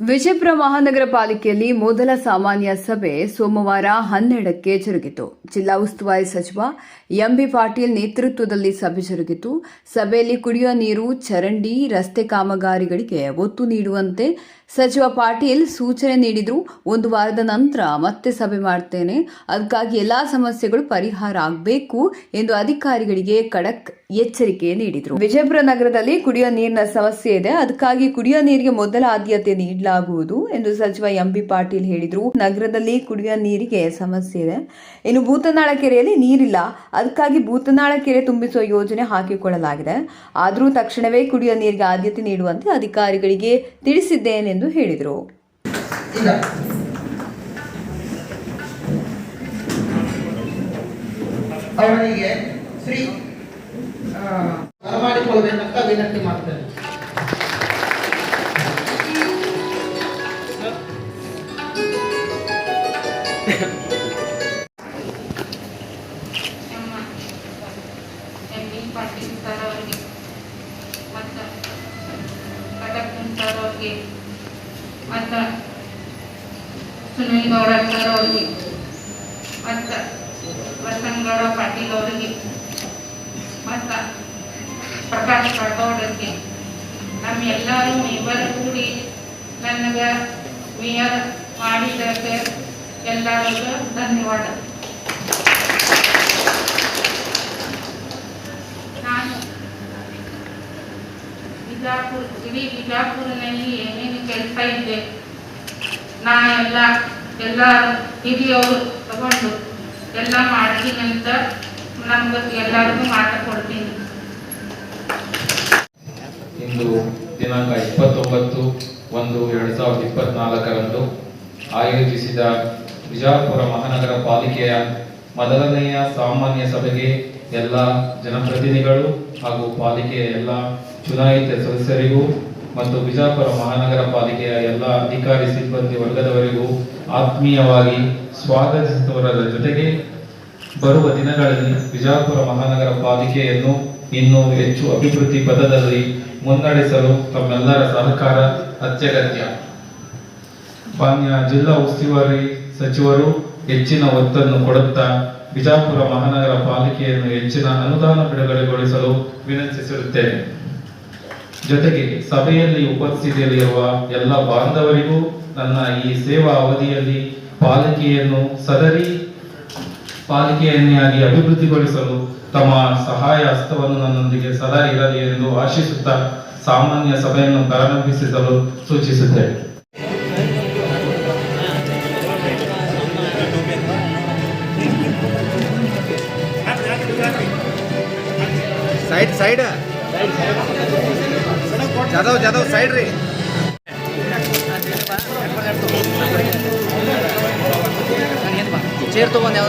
ವಿಜಯಪುರ ಮಹಾನಗರ ಪಾಲಿಕೆಯಲ್ಲಿ ಮೊದಲ ಸಾಮಾನ್ಯ ಸಭೆ ಸೋಮವಾರ 12ಕ್ಕೆ ಜರುಗಿತು. ಜಿಲ್ಲಾ ಉಸ್ತುವಾರಿ ಸಚಿವ ಎಂಬಿ ಪಾಟೀಲ್ ನೇತೃತ್ವದಲ್ಲಿ ಸಭೆ ಜರುಗಿತು. ಸಭೆಯಲ್ಲಿ ಕುಡಿಯುವ ನೀರು, ಚರಂಡಿ, ರಸ್ತೆ ಕಾಮಗಾರಿಗಳಿಗೆ ಒತ್ತು ನೀಡುವಂತೆ ಸಚಿವ ಪಾಟೀಲ್ ಸೂಚನೆ ನೀಡಿದ್ರು. ಒಂದು ವಾರದ ನಂತರ ಮತ್ತೆ ಸಭೆ ಮಾಡ್ತೇನೆ, ಅದಕ್ಕಾಗಿ ಎಲ್ಲಾ ಸಮಸ್ಯೆಗಳು ಪರಿಹಾರ ಆಗಬೇಕು ಎಂದು ಅಧಿಕಾರಿಗಳಿಗೆ ಖಡಕ್ ಎಚ್ಚರಿಕೆ ನೀಡಿದರು. ವಿಜಯಪುರ ನಗರದಲ್ಲಿ ಕುಡಿಯುವ ನೀರಿನ ಸಮಸ್ಯೆ ಇದೆ, ಅದಕ್ಕಾಗಿ ಕುಡಿಯುವ ನೀರಿಗೆ ಮೊದಲ ಆದ್ಯತೆ ನೀಡಲಾಗುವುದು ಎಂದು ಸಚಿವ ಎಂಬಿ ಪಾಟೀಲ್ ಹೇಳಿದರು. ನಗರದಲ್ಲಿ ಕುಡಿಯುವ ನೀರಿಗೆ ಸಮಸ್ಯೆ ಇದೆ, ಇನ್ನು ಭೂತನಾಳ ಕೆರೆಯಲ್ಲಿ ನೀರಿಲ್ಲ, ಅದಕ್ಕಾಗಿ ಭೂತನಾಳ ಕೆರೆ ತುಂಬಿಸುವ ಯೋಜನೆ ಹಾಕಿಕೊಳ್ಳಲಾಗಿದೆ. ಆದರೂ ತಕ್ಷಣವೇ ಕುಡಿಯುವ ನೀರಿಗೆ ಆದ್ಯತೆ ನೀಡುವಂತೆ ಅಧಿಕಾರಿಗಳಿಗೆ ತಿಳಿಸಿದ್ದೇನೆ ಎಂದು ಹೇಳಿದರು. ಅವರಿಗೆ ಶ್ರೀ ಬರಮಾಡಿಕೊಳ್ಳಬೇಕಂತ ವಿನಂತಿ ಮಾಡ್ತೇನೆ. ಪಾಟೀಲ್ ಸರ್ ಅವರಿಗೆ ಮತ್ತು ಕಟಕನ್ ಸರ್ ಅವರಿಗೆ ಮತ್ತು ಸುನಿಲ್ ಗೌಡ ಸರ್ ಅವರಿಗೆ ಮತ್ತು ವಸಂತಗೌಡ ಪಾಟೀಲ್ ಅವರಿಗೆ ಮತ್ತು ಪ್ರಕಾಶ್ ರಾಠೋಡರಿಗೆ ನಮ್ಮೆಲ್ಲರೂ ಇಬ್ಬರು ಕೂಡಿ ನನಗೆ ಮೇಯರ್ ಮಾಡಿದ್ದಕ್ಕೆ ಎಲ್ಲರಿಗೂ ಧನ್ಯವಾದ. ನಾನು ಇಡೀ ಬಿಜಾಪುರಿನಲ್ಲಿ ಏನೇನು ಕೆಲಸ ಇದೆ ನಾ ಎಲ್ಲ ಹಿರಿಯವರು ತಗೊಂಡು ಎಲ್ಲ ಮಾಡ್ತೀನಿ ಅಂತ ನಮ್ಗೆ ಎಲ್ಲರಿಗೂ ಮಾತಾಡ್ಕೊಡ್ತೀನಿ. ಇಂದು ದಿನಾಂಕ 29/1/2024 ಆಯೋಜಿಸಿದ ವಿಜಯಪುರ ಮಹಾನಗರ ಪಾಲಿಕೆಯ ಮೊದಲನೆಯ ಸಾಮಾನ್ಯ ಸಭೆಗೆ ಎಲ್ಲ ಜನಪ್ರತಿನಿಧಿಗಳು ಹಾಗೂ ಪಾಲಿಕೆಯ ಎಲ್ಲ ಚುನಾಯಿತ ಸದಸ್ಯರಿಗೂ ಮತ್ತು ವಿಜಯಪುರ ಮಹಾನಗರ ಪಾಲಿಕೆಯ ಎಲ್ಲ ಅಧಿಕಾರಿ ಸಿಬ್ಬಂದಿ ವರ್ಗದವರಿಗೂ ಆತ್ಮೀಯವಾಗಿ ಸ್ವಾಗತಿಸುವುದರ ಜೊತೆಗೆ ಬರುವ ದಿನಗಳಲ್ಲಿ ವಿಜಯಪುರ ಮಹಾನಗರ ಪಾಲಿಕೆಯನ್ನು ಇನ್ನೂ ಹೆಚ್ಚು ಅಭಿವೃದ್ಧಿ ಪಥದಲ್ಲಿ ಮುನ್ನಡೆಸಲು ತಮ್ಮೆಲ್ಲರ ಸಹಕಾರ ಅತ್ಯಗತ್ಯ. ಮಾನ್ಯ ಜಿಲ್ಲಾ ಉಸ್ತುವಾರಿ ಸಚಿವರು ಹೆಚ್ಚಿನ ಒತ್ತನ್ನು ಕೊಡುತ್ತಾ ವಿಜಯಪುರ ಮಹಾನಗರ ಪಾಲಿಕೆಯನ್ನು ಹೆಚ್ಚಿನ ಅನುದಾನ ಬಿಡುಗಡೆಗೊಳಿಸಲು ವಿನಂತಿಸಿರುತ್ತೇನೆ. ಜೊತೆಗೆ ಸಭೆಯಲ್ಲಿ ಉಪಸ್ಥಿತಿಯಲ್ಲಿರುವ ಎಲ್ಲ ಬಾಂಧವರಿಗೂ ನನ್ನ ಈ ಸೇವಾ ಅವಧಿಯಲ್ಲಿ ಪಾಲಿಕೆಯನ್ನು ಸದರಿ ಪಾಲಿಕೆಯನ್ನಾಗಿ ಅಭಿವೃದ್ಧಿಗೊಳಿಸಲು ತಮ್ಮ ಸಹಾಯ ಹಸ್ತವನ್ನು ನನ್ನೊಂದಿಗೆ ಸದಾ ಇರಲಿ ಎಂದು ಆಶಿಸುತ್ತಾ ಸಾಮಾನ್ಯ ಸಭೆಯನ್ನು ಪ್ರಾರಂಭಿಸಲು ಸೂಚಿಸುತ್ತೇನೆ. ಸೈಡ್ ಜಾಧವ್ ಸೈಡ್ ರೀ. ಚೇರ್ ತಗೊಂಡು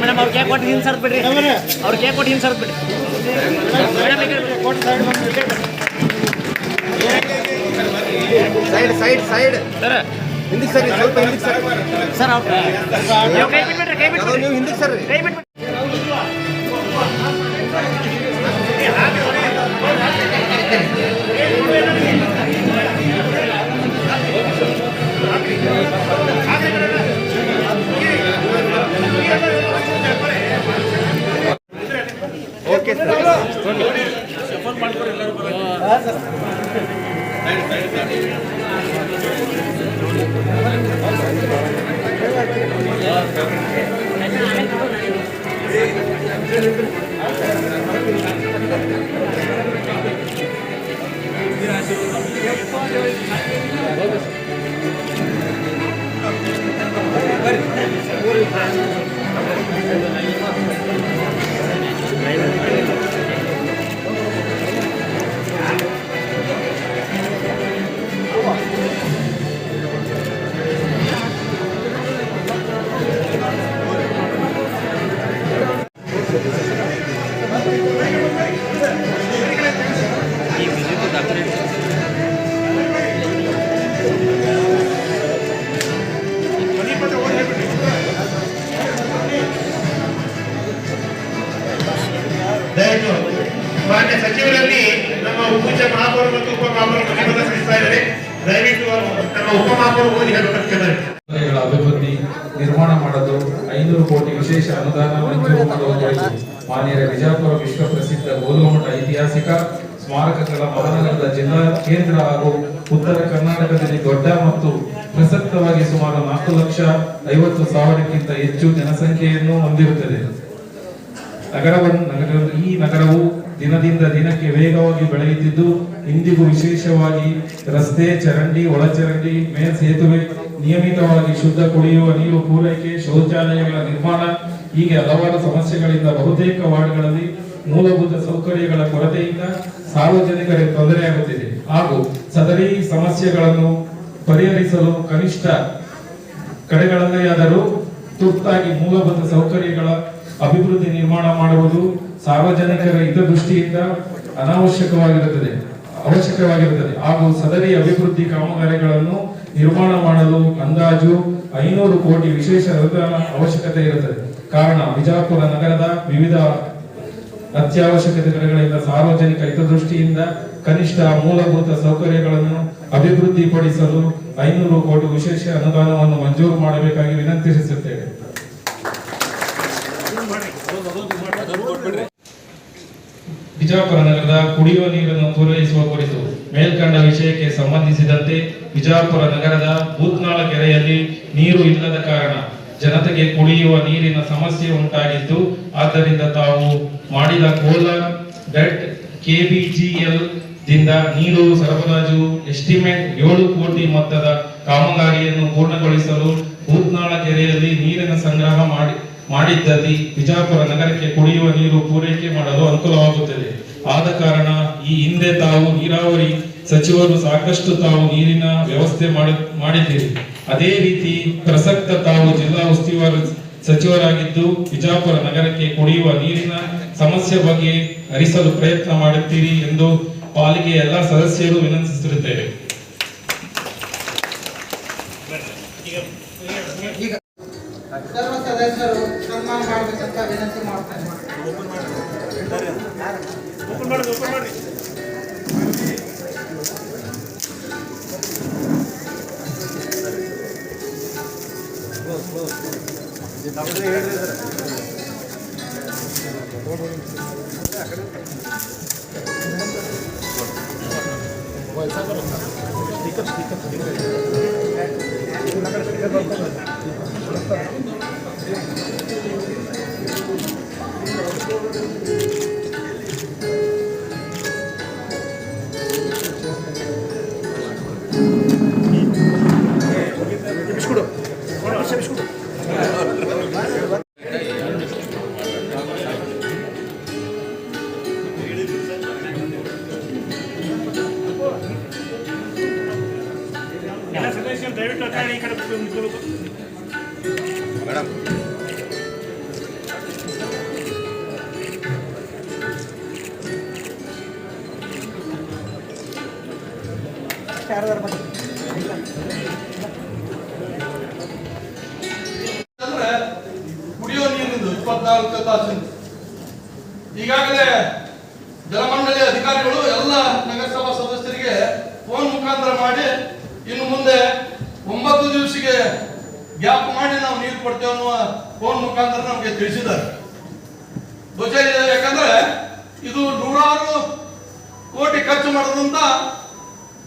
ಮೇಡಮ್ ಅವ್ರು ಕೇಕ್ ಕೊಟ್ಟು ಹಿಂದೆ ಸರ್ದ್ ಬಿಡ್ರಿ. ಅವ್ರು ಕೇಕ್ ಕೊಟ್ಟು ಹಿಂದೆ ಸರ್ದ್ ಬಿಡ್ರಿ. ಸೈಡ್ ಸರ್ ಹಿಂದಿಗೆ ಸರ್, ಸ್ವಲ್ಪ ಹಿಂದಿಗೆ ಸರ್. ಸರ್ ಅವ್ರು ನೀವು ಹಿಂದಿಗೆ ಸರ್. Okay sir. ದಯವಿಟ್ಟು ಮಾನ್ಯ ಸಚಿವರಲ್ಲಿ ನಮ್ಮ ಪೂಜ್ಯ ಮಹಾಪೌರ ಮತ್ತು ಉಪಮಹಾಪೌರ ಮನೆಯನ್ನು ಸಲ್ಲಿಸ್ತಾ ಇದ್ದಾರೆ. ದಯವಿಟ್ಟು ನಮ್ಮ ಉಪಮಹಾಪೌರ ಓದಿ ಹೇಳಬೇಕಾಗ್ತದೆ. ಅಭಿವೃದ್ಧಿ ನಿರ್ಮಾಣ ಮಾಡಲು 500 ಕೋಟಿ ವಿಶೇಷ ಅನುದಾನ ಮಂಜೂರು ಮಾಡುವ ಕುರಿತು ಮಾನ್ಯರ ವಿಜಯಪುರ ವಿಶ್ವ ಪ್ರಸಿದ್ಧ ಗೋಲುಗುಮ್ಮಟ ಐತಿಹಾಸಿಕ ಸ್ಮಾರಕಗಳ ಮಹಾನಗರದ ಜಿಲ್ಲಾ ಕೇಂದ್ರ ಹಾಗೂ ಉತ್ತರ ಕರ್ನಾಟಕದಲ್ಲಿ ದೊಡ್ಡ ಮತ್ತು ಪ್ರಸಕ್ತವಾಗಿ ಸುಮಾರು 4,50,000ಕ್ಕಿಂತ ಹೆಚ್ಚು ಜನಸಂಖ್ಯೆಯನ್ನು ಹೊಂದಿರುತ್ತದೆ. ಈ ನಗರವು ದಿನದಿಂದ ದಿನಕ್ಕೆ ವೇಗವಾಗಿ ಬೆಳೆಯುತ್ತಿದ್ದು ಇಂದಿಗೂ ವಿಶೇಷವಾಗಿ ರಸ್ತೆ, ಚರಂಡಿ, ಒಳಚರಂಡಿ, ಮೇಲ್ಸೇತುವೆ, ನಿಯಮಿತವಾಗಿ ಶುದ್ಧ ಕುಡಿಯುವ ನೀರು ಪೂರೈಕೆ, ಶೌಚಾಲಯಗಳ ನಿರ್ಮಾಣ ಹೀಗೆ ಹಲವಾರು ಸಮಸ್ಯೆಗಳಿಂದ ಬಹುತೇಕ ವಾರ್ಡ್ಗಳಲ್ಲಿ ಮೂಲಭೂತ ಸೌಕರ್ಯಗಳ ಕೊರತೆಯಿಂದ ಸಾರ್ವಜನಿಕರಿಗೆ ತೊಂದರೆಯಾಗುತ್ತಿದೆ ಹಾಗೂ ಸದರಿ ಸಮಸ್ಯೆಗಳನ್ನು ಪರಿಹರಿಸಲು ಕನಿಷ್ಠ ಕಡೆಗಳಲ್ಲಾದರೂ ತುರ್ತಾಗಿ ಮೂಲಭೂತ ಸೌಕರ್ಯಗಳ ಅಭಿವೃದ್ಧಿ ನಿರ್ಮಾಣ ಮಾಡುವುದು ಸಾರ್ವಜನಿಕರ ಹಿತದೃಷ್ಟಿಯಿಂದ ಅವಶ್ಯಕವಾಗಿರುತ್ತದೆ ಹಾಗೂ ಸದರಿ ಅಭಿವೃದ್ಧಿ ಕಾಮಗಾರಿಗಳನ್ನು ನಿರ್ಮಾಣ ಮಾಡಲು ಅಂದಾಜು 500 ಕೋಟಿ ವಿಶೇಷ ಅನುದಾನ ಅವಶ್ಯಕತೆ ಇರುತ್ತದೆ. ಕಾರಣ ವಿಜಯಪುರ ನಗರದ ವಿವಿಧ ಅತ್ಯವಶ್ಯಕತೆಗಳಿಂದ ಸಾರ್ವಜನಿಕ ಹಿತದೃಷ್ಟಿಯಿಂದ ಕನಿಷ್ಠ ಮೂಲಭೂತ ಸೌಕರ್ಯಗಳನ್ನು ಅಭಿವೃದ್ಧಿಪಡಿಸಲು 500 ಕೋಟಿ ವಿಶೇಷ ಅನುದಾನವನ್ನು ಮಂಜೂರು ಮಾಡಬೇಕಾಗಿ ವಿನಂತಿಸುತ್ತೇವೆ. ವಿಜಯಪುರ ನಗರದ ಕುಡಿಯುವ ನೀರನ್ನು ಪೂರೈಸುವ ಕುರಿತು ಮೇಲ್ಕಂಡ ವಿಷಯಕ್ಕೆ ಸಂಬಂಧಿಸಿದಂತೆ ವಿಜಯಪುರ ನಗರದ ಬೂತ್ನಾಳ ಕೆರೆಯಲ್ಲಿ ನೀರು ಇಲ್ಲದ ಕಾರಣ ಜನತೆಗೆ ಕುಡಿಯುವ ನೀರಿನ ಸಮಸ್ಯೆ ಉಂಟಾಗಿದ್ದು, ಆದ್ದರಿಂದ ತಾವು ಮಾಡಿದ ಕೋಲಾರ್ ಬೆಟ್ KBGL ದಿಂದ ನೀರು ಸರಬರಾಜು ಎಸ್ಟಿಮೇಟ್ 7 ಕೋಟಿ ಮೊತ್ತದ ಕಾಮಗಾರಿಯನ್ನು ಪೂರ್ಣಗೊಳಿಸಲು ಬೂತ್ನಾಳ ಕೆರೆಯಲ್ಲಿ ನೀರಿನ ಸಂಗ್ರಹ ಮಾಡಿದ್ದಲ್ಲಿ ವಿಜಯಪುರ ನಗರಕ್ಕೆ ಕುಡಿಯುವ ನೀರು ಪೂರೈಕೆ ಮಾಡಲು ಅನುಕೂಲವಾಗುತ್ತದೆ. ಆದ ಕಾರಣ ಈ ಹಿಂದೆ ತಾವು ನೀರಾವರಿ ಸಚಿವರು ಸಾಕಷ್ಟು ತಾವು ನೀರಿನ ವ್ಯವಸ್ಥೆ ಮಾಡಿದ್ದೀರಿ. ಅದೇ ರೀತಿ ಪ್ರಸಕ್ತ ತಾವು ಜಿಲ್ಲಾ ಉಸ್ತುವಾರಿ ಸಚಿವರಾಗಿದ್ದು ವಿಜಯಪುರ ನಗರಕ್ಕೆ ಕುಡಿಯುವ ನೀರಿನ ಸಮಸ್ಯೆ ಬಗ್ಗೆ ಹರಿಸಲು ಪ್ರಯತ್ನ ಮಾಡುತ್ತೀರಿ ಎಂದು ಪಾಲಿಕೆ ಎಲ್ಲ ಸದಸ್ಯರು ವಿನಂತಿಸುತ್ತಿರುತ್ತೇವೆ. ಈಗ ಸರ್ವ ಸದಸ್ಯರು ಸನ್ಮಾನ ಮಾಡಬೇಕಂತ ವಿನಂತಿ ಮಾಡ್ತಾರೆ. ಅಂದ್ರೆ ಕುಡಿಯೋ ನೀರಿನಿಂದ 24 ತಾಸಿನ ಈಗಾಗಲೇ ಜಲಮಂಡಳಿ ಅಧಿಕಾರಿಗಳು ಎಲ್ಲ ನಗರಸಭಾ ಸದಸ್ಯರಿಗೆ ಫೋನ್ ಮುಖಾಂತರ ಮಾಡಿ ಇನ್ನು ಮುಂದೆ 9 ದಿವಸಿಗೆ ಗ್ಯಾಪ್ ಮಾಡಿ ನಾವು ನೀರು ಕೊಡ್ತೇವೆ ಅನ್ನುವ ಫೋನ್ ಮುಖಾಂತರ ನಮಗೆ ತಿಳಿಸಿದ್ದಾರೆ. ಬಹುಶಃ ಯಾಕಂದ್ರೆ ಇದು ನೂರಾರು ಕೋಟಿ ಖರ್ಚು ಮಾಡೋದಂತ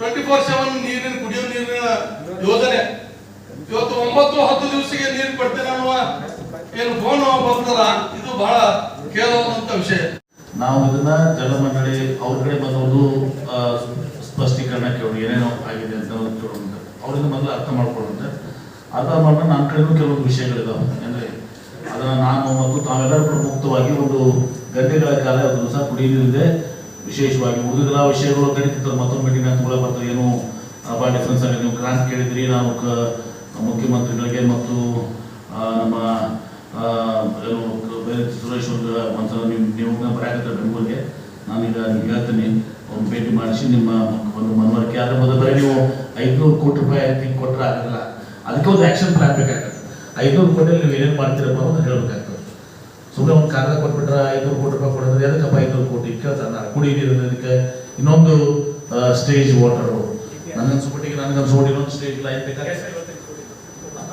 24/7 ನೀರಿನ ಕುಡಿಯೋ ನೀರಿನ ಯೋಜನೆ. ಇವತ್ತು 9-10 ದಿವಸಿಗೆ ನೀರು ಕೊಡ್ತೇನೆ ಅನ್ನುವ ಏನು ಫೋನ್ ಬರ್ತಲ್ಲ, ಇದು ಬಹಳ ಕೇಳುವಂತ ವಿಷಯ. ನಾವು ಇದನ್ನ ಜಲಮಂಡಳಿ ಅವ್ರ ಕಡೆ ಬಂದವರು ಸ್ಪಷ್ಟೀಕರಣ ಕೇಳೋದು, ಏನೇನೋ ಆಗಿದೆ ಅಂತ ಕೇಳೋದು, ಅವರಿಂದ ಮೊದಲು ಅರ್ಥ ಮಾಡ್ಕೊಳ್ಳುತ್ತೆ. ಅರ್ಥ ಮಾಡಿದ್ರೆ ನನ್ನ ಕಡೆನೂ ಕೆಲವೊಂದು ವಿಷಯಗಳಿದಾವೆ. ಅಂದರೆ ಅದನ್ನು ನಾನು ಮತ್ತು ತಾವೆಲ್ಲರೂ ಕೂಡ ಮುಕ್ತವಾಗಿ ಒಂದು ಗಂಟೆಗಳ ಕಾಲ ಒಂದು ದಿವಸ ಕುಡಿಯಲಿದೆ. ವಿಶೇಷವಾಗಿ ಉಳಿದೆಲ್ಲ ವಿಷಯಗಳು ಕಡಿತಿರ್ತಾರೆ, ಮತ್ತೊಂದು ಮೀಟಿಂಗ್ ಅಂತ ಕೂಡ ಬರ್ತದೆ. ಏನು ಭಾಳ ಡಿಫ್ರೆನ್ಸ್ ಆಗಿದೆ. ನೀವು ಗ್ರಾಂಟ್ ಕೇಳಿದ್ರಿ, ನಾವು ಮುಖ್ಯಮಂತ್ರಿಗಳಿಗೆ ಮತ್ತು ನಮ್ಮ ಸುರೇಶ್ ಒಂದ್ಸಲ ನೀವು ಬರಾಕತ್ತಾರೆ ಬೆಂಗಳೂರಿಗೆ. ನಾನೀಗ ಹೇಳ್ತೀನಿ, ಒಂದು ಭೇಟಿ ಮಾಡಿಸಿ ನಿಮ್ಮ ಒಂದು ಮನವರಿಕೆ ಅದ್ರ ಬದಲು ನೀವು 500 ಕೋಟಿ ರೂಪಾಯಿ ತಿಂಗ್ ಕೊಟ್ಟರೆ ಆಗಲ್ಲ. ಅದಕ್ಕೆ ಒಂದು ಆ್ಯಕ್ಷನ್ ಪ್ಲಾನ್ ಬೇಕಾಗ್ತದೆ. 500 ಕೋಟಿಯಲ್ಲಿ ನೀವು ಏನೇನು ಮಾಡ್ತೀರಪ್ಪ ಅಂತ ಹೇಳಬೇಕಾಗ್ತದೆ. ಸುಮ್ಮನೆ ಒಂದು ಕಾಗದ ಕೊಟ್ಬಿಟ್ರೆ 500 ಕೋಟಿ ರೂಪಾಯಿ ಕೊಡೋದ್ರೆ ಅದಕ್ಕಪ್ಪ 500 ಕೋಟಿ ಕೇಳ್ತಾರೆ ಕುಡಿ ನೀರು ಇದಕ್ಕೆ ಇನ್ನೊಂದು ಸ್ಟೇಜ್ ವಾಟರು ನನಗನ್ಸ್ಬಿಟ್ಟಿಗೆ ಇನ್ನೊಂದು ಸ್ಟೇಜ್ ಲೈನ್ ಬೇಕಾದ್ರೆ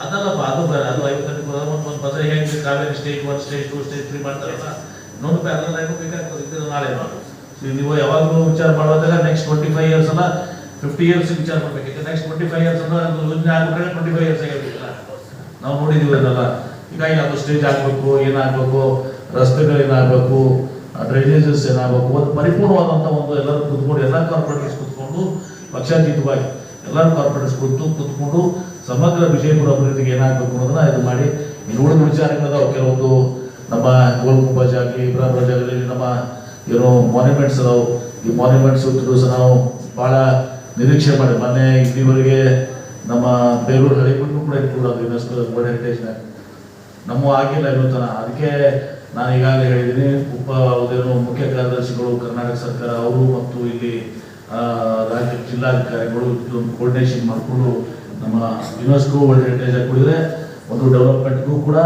ಅದಲ್ಲಪ್ಪ ಅದು ಬೇರೆ ಅದು 50 ಒಂದು ಬದಲು ಹೆಂಗೆ ಕಾವೇರಿ ಸ್ಟೇಜ್ 1 ಸ್ಟೇಜ್ 2 ಸ್ಟೇಜ್ 3 ಮಾಡ್ತಾರಲ್ಲ ಇನ್ನೊಂದು ಪ್ಯಾರಲ್ ಲೈನ್ ಬೇಕಾಗ್ತದೆ ಇದು ನಾಳೆ ನೀವು ಯಾವಾಗಲೂ ವಿಚಾರ ಮಾಡುವಾಗ ನೆಕ್ಸ್ಟ್ 25 ಇಯರ್ಸ್ ಅಲ್ಲ 50 ಇಯರ್ಸ್ ವಿಚಾರ ಮಾಡಬೇಕಿತ್ತು ನೆಕ್ಸ್ಟ್ 25 ಇಯರ್ಸ್ ಅಂದ್ರೆ ಯೋಜನೆ ಆಗ್ಬೇಕಾದ್ರೆ 25 ಇಯರ್ಸ್ ಆಗಿರ್ಬೇಕಲ್ಲ ನಾವು ನೋಡಿದೀವಿ ಅದೆಲ್ಲ ಹೀಗಾಗಿ ಅದು ಸ್ಟೇಜ್ ಆಗಬೇಕು ಏನಾಗಬೇಕು ರಸ್ತೆಗಳೇನಾಗಬೇಕು ಡ್ರೈನೇಜಸ್ ಏನಾಗಬೇಕು ಒಂದು ಪರಿಪೂರ್ಣವಾದಂಥ ಒಂದು ಎಲ್ಲರೂ ಕೂತ್ಕೊಂಡು ಎಲ್ಲ ಕಾರ್ಪೊರೇಟರ್ಸ್ ಕೂತ್ಕೊಂಡು ಪಕ್ಷಾತೀತವಾಗಿ ಎಲ್ಲರೂ ಕಾರ್ಪೊರೇಟರ್ಸ್ ಕೂತ್ಕೊಂಡು ಸಮಗ್ರ ವಿಜಯಪುರ ಅಭಿವೃದ್ಧಿಗೆ ಏನಾಗಬೇಕು ಅನ್ನೋದನ್ನ ಇದು ಮಾಡಿ ಇನ್ನು ಉಳಿದ ವಿಚಾರಗಳದಾವ ಕೆಲವೊಂದು ನಮ್ಮ ಗೋಲ್ ಗುಂಬಜ್ ಆಗಲಿ ಇಬ್ರಾಹಿಂ ಆಗಲಿ ನಮ್ಮ ಏನೋ ಮಾನ್ಯುಮೆಂಟ್ಸ್ ಅದಾವು ಈ ಮಾನ್ಯುಮೆಂಟ್ಸ್ ದಿವಸ ನಾವು ಭಾಳ ನಿರೀಕ್ಷೆ ಮಾಡಿ ಮೊನ್ನೆ ಇಲ್ಲಿವರೆಗೆ ನಮ್ಮ ಬೇಲೂರು ಹಳಿಬಿಟ್ಟು ಕೂಡ ಇಟ್ಕೊಡೋದು ಯುನೆಸ್ಕೋ ವರ್ಲ್ಡ್ ಹೆರಿಟೇಜ್ನ ನಮ್ಮ ಆಗಿಲ್ಲ ಇವತ್ತನ ಅದಕ್ಕೆ ನಾನು ಈಗಾಗಲೇ ಹೇಳಿದ್ದೀನಿ ಅದೇನು ಮುಖ್ಯ ಕಾರ್ಯದರ್ಶಿಗಳು ಕರ್ನಾಟಕ ಸರ್ಕಾರ ಅವರು ಮತ್ತು ಇಲ್ಲಿ ರಾಜ್ಯ ಜಿಲ್ಲಾಧಿಕಾರಿಗಳು ಇದೊಂದು ಕೋರ್ಡಿನೇಷನ್ ಮಾಡಿಕೊಂಡು ನಮ್ಮ ಯುನೆಸ್ಕೋ ವರ್ಲ್ಡ್ ಹೆರಿಟೇಜ್ ಹಾಕಿದ್ರೆ ಒಂದು ಡೆವಲಪ್ಮೆಂಟ್ಗೂ ಕೂಡ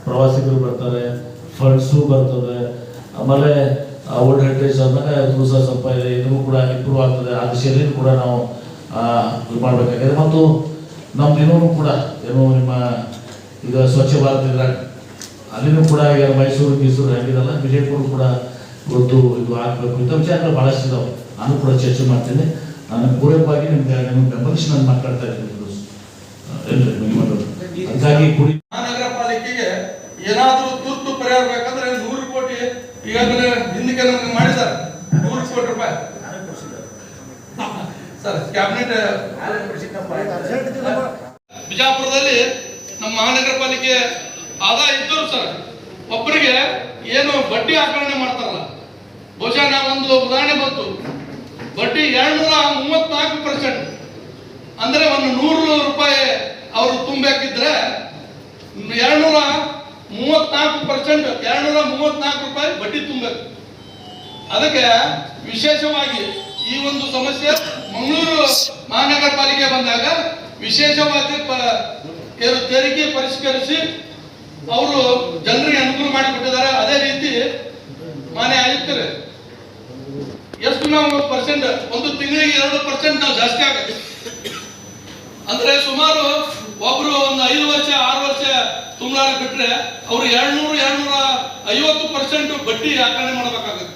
ಪ್ರವಾಸಿಗರು ಬರ್ತಾರೆ ಫಂಡ್ಸು ಬರ್ತದೆ ಆಮೇಲೆ ವರ್ಲ್ಡ್ ಹೆರಿಟೇಜ್ ಆದ್ಮೇಲೆ ಅದು ಸ್ವಲ್ಪ ಇದೂ ಕೂಡ ಇಂಪ್ರೂವ್ ಆಗ್ತದೆ ಆ ದಿಶೆಯಲ್ಲಿ ಕೂಡ ನಾವು ಇದು ಮಾಡಬೇಕಾಗಿದೆ ಮತ್ತು ನಮ್ದು ಇನ್ನೂ ಕೂಡ ಏನು ನಿಮ್ಮ ಈಗ ಸ್ವಚ್ಛ ಭಾರತ ಇದ್ರಾಗ ಅಲ್ಲಿನೂ ಕೂಡ ಈಗ ಮೈಸೂರು ಹೆಂಗಿದಲ್ಲ ವಿಜಯಪುರ ಕೂಡ ಇವತ್ತು ಇದು ಆಗಬೇಕು ಇಂಥ ವಿಚಾರಗಳು ಭಾಳಷ್ಟು ಇದಾವೆ ನಾನು ಕೂಡ ಚರ್ಚೆ ಮಾಡ್ತೀನಿ ನಾನು ಪೂರಕವಾಗಿ ನಿಮ್ಗೆ ಬೆಂಬಲಿಸಿ ನಾನು ಮಾತಾಡ್ತಾ ಇದ್ದೀನಿ ಹಾಗಾಗಿ ಕುಡಿ ಮಹಾನಗರ ಪಾಲಿಕೆಗೆ ಏನಾದರೂ ತುರ್ತು ಪರಿಹಾರ ಬೇಕಂದ್ರೆ 100 ಕೋಟಿ ಈಗಾಗಲೇ ಹಿಂದಕ್ಕೆ ನಮಗೆ ಮಾಡಿದ್ದಾರೆ 100 ಕೋಟಿ ರೂಪಾಯಿ ಸರ್ ಕ್ಯಾಬಿನೆಟ್ ಬಿಜಾಪುರದಲ್ಲಿ ನಮ್ಮ ಮಹಾನಗರ ಪಾಲಿಕೆ ಆದಾಯ ಇದ್ದರು ಸರ್ ಒಬ್ಬರಿಗೆ ಏನು ಬಡ್ಡಿ ಆಕರಣೆ ಮಾಡ್ತಾರಲ್ಲ ಬಹುಶಃ ನಾವು ಒಂದು ಉದಾಹರಣೆ ಬಂತು ಬಡ್ಡಿ 234%, ಅಂದ್ರೆ ಒಂದು 100 ರೂಪಾಯಿ ಅವರು ತುಂಬಬೇಕಿದ್ರೆ 234%, 234 ರೂಪಾಯಿ ಬಡ್ಡಿ ತುಂಬಬೇಕು. ಅದಕ್ಕೆ ವಿಶೇಷವಾಗಿ ಈ ಒಂದು ಸಮಸ್ಯೆ ಮಂಗಳೂರು ಮಹಾನಗರ ಪಾಲಿಕೆ ಬಂದಾಗ ವಿಶೇಷವಾಗಿ ತೆರಿಗೆ ಪರಿಷ್ಕರಿಸಿ ಅವರು ಜನರಿಗೆ ಅನುಕೂಲ ಮಾಡಿಕೊಟ್ಟಿದ್ದಾರೆ. ಅದೇ ರೀತಿ ಮಾನ್ಯ ಆಯುಕ್ತರು ಎಷ್ಟು ನಾವು ಪರ್ಸೆಂಟ್ ಒಂದು ತಿಂಗಳಿಗೆ 2% ನಾವು ಜಾಸ್ತಿ ಆಗುತ್ತೆ ಅಂದ್ರೆ ಸುಮಾರು ಒಬ್ರು ಒಂದು 5 ವರ್ಷ 6 ವರ್ಷ ತುಂಬಲಾರ ಬಿಟ್ರೆ ಅವರು 200-250% ಬಡ್ಡಿ ಆಕರಣೆ ಮಾಡಬೇಕಾಗುತ್ತೆ.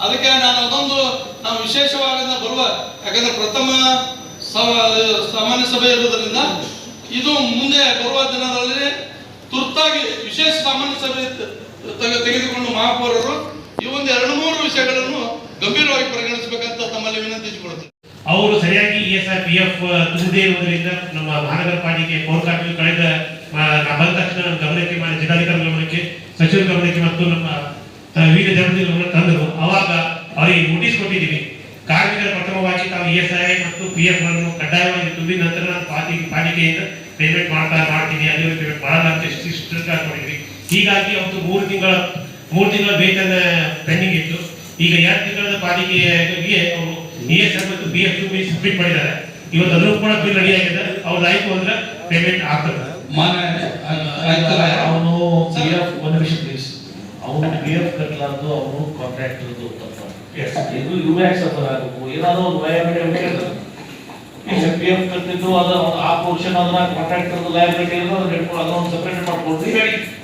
ಅದಕ್ಕೆ ನಾನು ಅದೊಂದು ನಾವು ವಿಶೇಷವಾಗಿ ಬರುವ ಯಾಕಂದ್ರೆ ಪ್ರಥಮ ಸಾಮಾನ್ಯ ಸಭೆ ಇರುವುದರಿಂದ ಇದು ಮುಂದೆ ಬರುವ ದಿನಗಳಲ್ಲಿ ತುರ್ತಾಗಿ ವಿಶೇಷ ಸಾಮಾನ್ಯ ಸಭೆ ತೆಗೆದುಕೊಂಡು ಮಹಾಪೌರರು ಈ ಒಂದು 2-3 ವಿಷಯಗಳನ್ನು ಗಂಭೀರವಾಗಿ ಪರಿಗಣಿಸಬೇಕಂತ ತಮ್ಮಲ್ಲಿ ವಿನಂತಿಸಿಕೊಳ್ತೇನೆ. ಅವರು ಸರಿಯಾಗಿ ESI PF ತುಂಬದೇ ಇರುವುದರಿಂದ ನಮ್ಮ ಮಹಾನಗರ ಪಾಲಿಕೆ ಪೌರಕಾರ್ಮಿಕ ಕಳೆದ ಬಂದ ತಕ್ಷಣ ನಮ್ಮ ಗಮನಕ್ಕೆ ಜಿಲ್ಲಾಧಿಕಾರಿ ಗಮನಕ್ಕೆ ಸಚಿವರ ಗಮನಕ್ಕೆ ಮತ್ತು ನಮ್ಮ ವಿವಿಧ ಜನರ ಗಮನ ತಂದರು. ಅವಾಗ ಅವರಿಗೆ ನೋಟಿಸ್ ಕೊಟ್ಟಿದ್ದೀವಿ. ಕಾರ್ಮಿಕರ ಪ್ರಥಮವಾಗಿ ತಾವು ESI ಮತ್ತು PF ಅನ್ನು ಕಡ್ಡಾಯವಾಗಿ ತುಂಬಿದ ನಂತರ ನಾನು ಪಾಲಿಕೆಯಿಂದ ಪೇಮೆಂಟ್ ಮಾಡ್ತೀನಿ ಅಲ್ಲಿ ಪೇಮೆಂಟ್ ಮಾಡಲ್ಲ ಅಂತ ಮಾಡಿದ್ವಿ. ಹೀಗಾಗಿ ಅವತ್ತು 3 ತಿಂಗಳ ವೇತನ ಪೆಂಡಿಂಗ್ ಇತ್ತು. ಈಗ 2 ತಿಂಗಳ ಪಾಲಿಕೆಗೆ ಅವರು ESI ಮತ್ತು PF ಸಬ್ಮಿಟ್ ಮಾಡಿದ್ದಾರೆ. ಇವತ್ತು ಅದನ್ನು ಕೂಡ ಬಿಲ್ ರೆಡಿ ಆಗಿದೆ. ಅವ್ರು ಆಯ್ತು ಅಂದ್ರೆ ಪೇಮೆಂಟ್ ಆಗ್ತದೆ. ಅವನು PF ಒಂದು ವಿಷಯ ಪ್ಲೀಸ್, ಅವನು PF ಕಟ್ಟಲಾರ್ದು ಅವನು ಕಾಂಟ್ರಾಕ್ಟರ್ ತಪ್ಪ ಇದು UX ಆಗಬೇಕು. ಏನಾದ್ರು ಒಂದು ಲಯಬಿಲಿಟಿ PF ಕಟ್ಟಿದ್ದು ಅದು ಆ ಪೋರ್ಷನ್ ಅದನ್ನ ಕಾಂಟ್ರಾಕ್ಟರ್ ಲಯಬಿಲಿಟಿ ಅದನ್ನು ಸೆಪರೇಟ್ ಮಾಡ್ಕೊಳ್ತೀವಿ.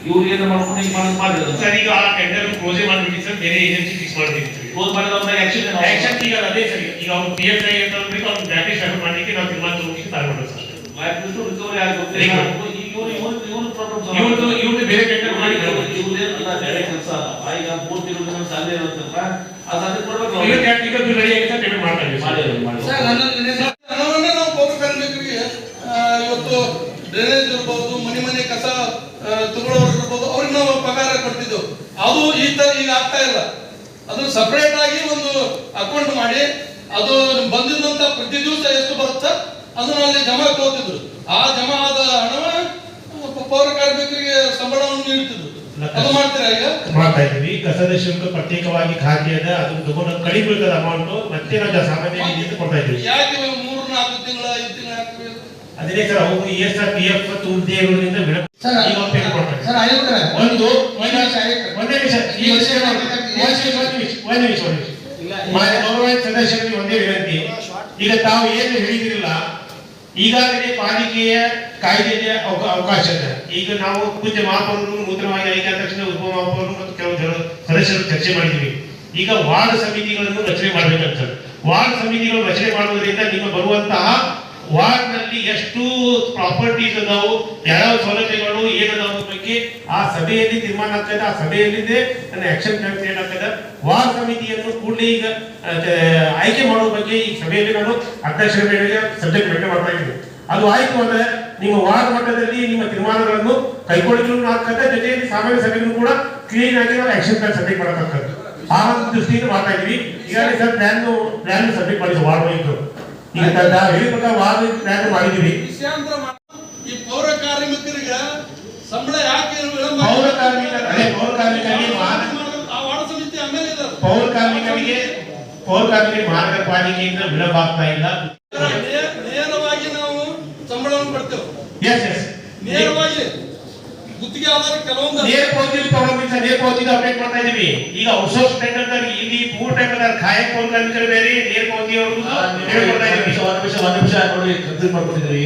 ಇವ್ರು ಏನು ಮಾಡ್ಕೊಂಡು ಈಗ ಮಾಡಿದ್ರು ಸರ್. ಈಗ ಆ ಟೆಂಡರ್ ಕ್ಲೋಸ್ ಮಾಡಿಬಿಟ್ಟು ಸರ್ ಬೇರೆ ಏಜೆನ್ಸಿ ಫಿಕ್ಸ್ ಮಾಡ್ತೀವಿ. ಕ್ಲೋಸ್ ಮಾಡಿದ್ರೆ ಆಕ್ಷನ್ ಈಗ ಅದೇ ಸರಿ. ಈಗ ಅವ್ರು PF ಅಂತಂದ್ರೆ ಅವ್ರು ಬ್ಯಾಟರಿ ಸ್ಟಾರ್ಟ್ ಮಾಡಲಿಕ್ಕೆ ನಾವು ತೀರ್ಮಾನ ತಗೊಂಡು ತಗೊಂಡು ಸರ್ ರಿಕವರಿ ಆಗಬೇಕು. ಇವ್ರು ಬೇರೆ ಟೆಂಡರ್ ಮಾಡಿ ಇವ್ರದೇನಲ್ಲ ಬೇರೆ ಕೆಲಸ ಈಗ 3 ತಿಂಗಳ ಸಾಲೇ ಇರುತ್ತಲ್ಲ ಅದಾದ್ರೆ ಕೊಡ್ಬೇಕು. ಈಗ ಬಿಲ್ ರೆಡಿ ಆಗಿದೆ ಸರ್, ಪೇಮೆಂಟ್ ಮಾಡ್ತಾ ಇದ್ದೀವಿ. ಹಣವನ್ನ ನಾವು ಪೌರಕಾರ್ಮಿಕರಿಗೆ ಇವತ್ತು ಡ್ರೈನೇಜ್ ಇರ್ಬೋದು, ಮನೆ ಕಸ ತಗೊಳ್ಳೋರು ಇರ್ಬೋದು, ಅವ್ರಿಗೆ ನಾವು ಪಗಾರ ಕೊಡ್ತಿದ್ದೆವು. ಅದು ಈಗ ಆಗ್ತಾ ಇಲ್ಲ. ಅದು ಸಪರೇಟ್ ಆಗಿ ಒಂದು ಅಕೌಂಟ್ ಮಾಡಿ ಅದು ಬಂದಿದ್ದಂತ ಪ್ರತಿ ದಿವಸ ಎಷ್ಟು ಬರುತ್ತೆ ಅದನ್ನ ಅಲ್ಲಿ ಜಮಾ ತಗೋತಿದ್ರು. ಆ ಜಮಾ ಆದ ಹಣವ ಪೌರ ಕಾರ್ಮಿಕರಿಗೆ ಸಂಬಳವನ್ನು ನೀಡ್ತಿದ್ರು. ಅದು ಮಾಡ್ತೀರಾ ಈಗ? ಮಾಡ್ತಾ ಇದ್ದೀವಿ. ಕಸದ ಶುಲ್ಕ ಪ್ರತ್ಯೇಕವಾಗಿ ಖಾತೆ ಅದ, ಅದನ್ನು ತಗೊಂಡು ಕಡಿಮೆ ಬೀಳ್ತದ ಅಮೌಂಟ್ ಮತ್ತೆ ನಾವು ಸಾಮಾನ್ಯ ರೀತಿಯಿಂದ ಕೊಡ್ತಾ ಇದ್ದೀವಿ. ಯಾಕೆ 3-4 ತಿಂಗಳ 5 ತಿಂಗಳ ಹಾಕ್ಬೇಕು? ಅದೇ ಸರ್, ಅವರು ESI PF ತುಂಬದೇ ಇರೋದ್ರಿಂದ ಸರ್ ಆಯುಕ್ತರ ಒಂದೇ ನಿಮಿಷ ಈ ವಿಷಯ ಮಾನ್ಯ ಗೌರವಾನ್ವಿತ ಸದಸ್ಯರಿಗೆ ಒಂದೇ ವಿನಂತಿ. ಈಗ ತಾವು ಏನು ಹೇಳಿದಿರಲ್ಲ, ಈಗಾಗಲೇ ಪಾಲಿಕೆಯ ಕಾಯ್ದೆಯ ಅವಕಾಶ ಇದೆ. ಈಗ ನಾವು ಪೂಜ್ಯ ಮಹಾಪೌರರು ನೂತನವಾಗಿ ಆಯ್ಕೆಯಾದ ತಕ್ಷಣ ಉಪ ಮಹಾಪೌರರು ಮತ್ತು ಕೆಲವು ಸದಸ್ಯರು ಚರ್ಚೆ ಮಾಡಿದ್ವಿ. ಈಗ ವಾರ್ಡ್ ಸಮಿತಿಗಳನ್ನು ರಚನೆ ಮಾಡಬೇಕಂತ. ವಾರ್ಡ್ ಸಮಿತಿಗಳು ರಚನೆ ಮಾಡುವುದರಿಂದ ನಿಮ್ಮ ಬರುವಂತಹ ವಾರ್ಡ್ ನಲ್ಲಿ ಎಷ್ಟು ಪ್ರಾಪರ್ಟೀಸ್ ಅದಾವು, ಯಾವ ಸೌಲಭ್ಯಗಳು ಏನದಾವ ಬಗ್ಗೆ ಆ ಸಭೆಯಲ್ಲಿ ತೀರ್ಮಾನ ಆಗ್ತದೆ. ಆ ಸಭೆಯಲ್ಲಿದೆ ನನ್ನ ಆಕ್ಷನ್ ಪ್ಲಾನ್ ಏನಾಗ್ತದೆ. ವಾರ್ಡ್ ಸಮಿತಿಯನ್ನು ಕೂಡಲೇ ಈಗ ಆಯ್ಕೆ ಮಾಡುವ ಬಗ್ಗೆ ಈ ಸಭೆಯಲ್ಲಿ ನಾನು ಅಧ್ಯಕ್ಷರ ಮೇಲೆ ಸಬ್ಜೆಕ್ಟ್ ಮೇಂಟೈನ್ ಮಾಡ್ತಾ ಇದ್ದೀನಿ. ಅದು ಆಯ್ತು ಅಂದ್ರೆ ನಿಮ್ಮ ವಾರ್ಡ್ ಮಟ್ಟದಲ್ಲಿ ನಿಮ್ಮ ತೀರ್ಮಾನಗಳನ್ನು ಕೈಗೊಳ್ಳಲು ಆಗ್ತದೆ. ಜೊತೆಯಲ್ಲಿ ಸಾಮಾನ್ಯ ಸಭೆಯನ್ನು ಕೂಡ ಕ್ಲೀನ್ ಆಗಿ ನಾವು ಆಕ್ಷನ್ ಪ್ಲಾನ್ ಸಬ್ಜೆಕ್ಟ್ ಮಾಡಬೇಕಾಗ್ತದೆ. ಆ ಒಂದು ದೃಷ್ಟಿಯಿಂದ ಮಾಡ್ತಾ ಇದ್ವಿ. ಈಗಾಗಲೇ ಸರ್ ಪ್ಲಾನ್ ಸಬ್ಜೆಕ್ಟ್ ಮಾಡಿದ್ವಿ ವಾರ್ಡ್ ವೈಸ್. ಈಗ ಹೇಳಿದ ವಾರ್ಡ್ ಪ್ಲಾನ್ ಮಾಡಿದೀವಿ. ಈ ಪೌರ ಕಾರ್ಮಿಕರಿಗೆ ಸಂಬಳ ಯಾಕೆ ಪೌರ ಕಾರ್ಮಿಕರಿಗೆ ಮಹಾನಗರ ಪಾಲಿಕೆಯಿಂದ ವಿಳಂಬ ಆಗ್ತಾ ಇಲ್ಲ. ನೇರವಾಗಿ ನಾವು ಸಂಬಳವನ್ನು ಕೊಡ್ತೇವೆ. ನೇರವಾಗಿ ಗುತ್ತಿಗೆ ಆಧಾರ ಕೆಲವೊಂದು ನೇರ ಪಾವತಿ ಅಪ್ಡೇಟ್ ಮಾಡ್ತಾ ಇದೀವಿ. ಈಗ ಔಟ್ಸೋರ್ಸ್ ಟೆಂಡರ್ ಇಲ್ಲಿ ಮೂರು ಟೆಂಡರ್ ಖಾಯಂ ಪೌರ ಕಾರ್ಮಿಕರು ಬೇರೆ, ನೇರ ಪಾವತಿ ನೋಡಿ ಕನ್ಫ್ಯೂಸ್ ಮಾಡ್ಕೊಂಡಿದ್ರಿ.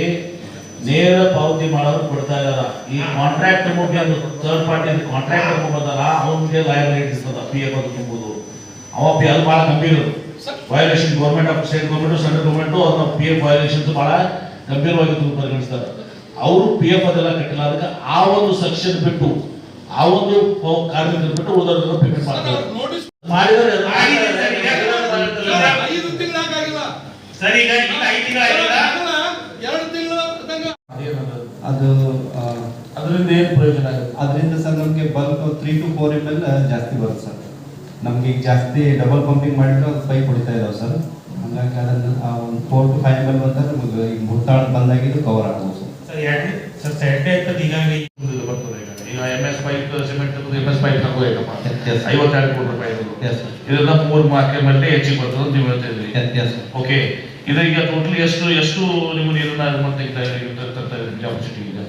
ನೇರ ಪಾವತಿ ಮಾಡೋರು ಕೊಡ್ತಾ ಇದಾರ. ಈ ಕಾಂಟ್ರಾಕ್ಟ್ ಥರ್ಡ್ ಪಾರ್ಟಿ ಕಾಂಟ್ರಾಕ್ಟರ್ ಬಂದಾರ, ಅವನಿಗೆ ಲಯಬಿಲಿಟಿ ಇರ್ತದ. ಪಿ ಎಫ್ ಅದು ತುಂಬುದು ಅವ ಪಿ ಅಲ್ಲಿ ಬಹಳ ಗಂಭೀರ violation. Government of state government central government ಅದನ್ನ ಪಿ ಎಫ್ ವಯೋಲೇಷನ್ಸ್ ಬಹಳ ಗಂಭೀರವಾಗಿ ಪರಿಗಣಿಸ್ತಾರೆ. ಅವರು ಪಿ ಎಫ್ ಅದೆಲ್ಲ ಕಟ್ಟಿಲ್ಲ. ಅದಕ್ಕೆ ಆ ಒಂದು ಸೆಕ್ಷನ್ ಬಿಟ್ಟು ಆ ಒಂದು ಕಾರ್ಮಿಕರು ಬಿಟ್ಟು ಉಳಿದವರೆಲ್ಲ ಪೇಮೆಂಟ್ ಮಾಡ್ತಾರೆ. ಮಾಡಿದರೆ ಸರಿ, ಈಗ 5 ತಿಂಗಳಾಗಿಲ್ಲ, 2 ತಿಂಗಳು ಅದು ಅದರಿಂದ ಏನು ಪ್ರಯೋಜನ ಆಗುತ್ತೆ? ಅದರಿಂದ ಸರ್ ನಮಗೆ ಬಲ್ಕ್ 3 to 4 ml ಜಾಸ್ತಿ ಬರುತ್ತೆ ಸರ್. ನಮ್ಗೆ ಈಗ ಜಾಸ್ತಿ ಡಬಲ್ ಪಂಪಿಂಗ್ ಮಾಡಿದ್ರೆ ಅದು ಪೈಪ್ ಹೊಡಿತಾ ಇದಾವೆ ಸರ್. ಹಾಗಾಗಿ ಅದನ್ನು ಒಂದು 4 to 5 ml ಬಂದರೆ ನಮಗೆ ಈಗ ಮುಟ್ಟಾಳ ಬಂದಾಗಿದ್ದು ಕವರ್ ಆಗ್ಬೋದು ಸರ್. ಈಗಾಗಲೇ ಈಗ MS pipe cement MS pipe ಹಾಕೋಬೇಕಪ್ಪ 52 ಕೋಟಿ ರೂಪಾಯಿ. ಇದನ್ನ 3 ಮಾರ್ಕೆಟ್ ಮೇಲೆ ಹೆಚ್ಚಿಗೆ ಬರ್ತದೆ ಅಂತ ನೀವು ಹೇಳ್ತಾ ಇದ್ರಿ. ಓಕೆ, ಇದು ಈಗ ಟೋಟಲಿ ಎಷ್ಟು ನಿಮ್ಮ ನೀರನ್ನ ಕೆಪಾಸಿಟಿ ಇದೆ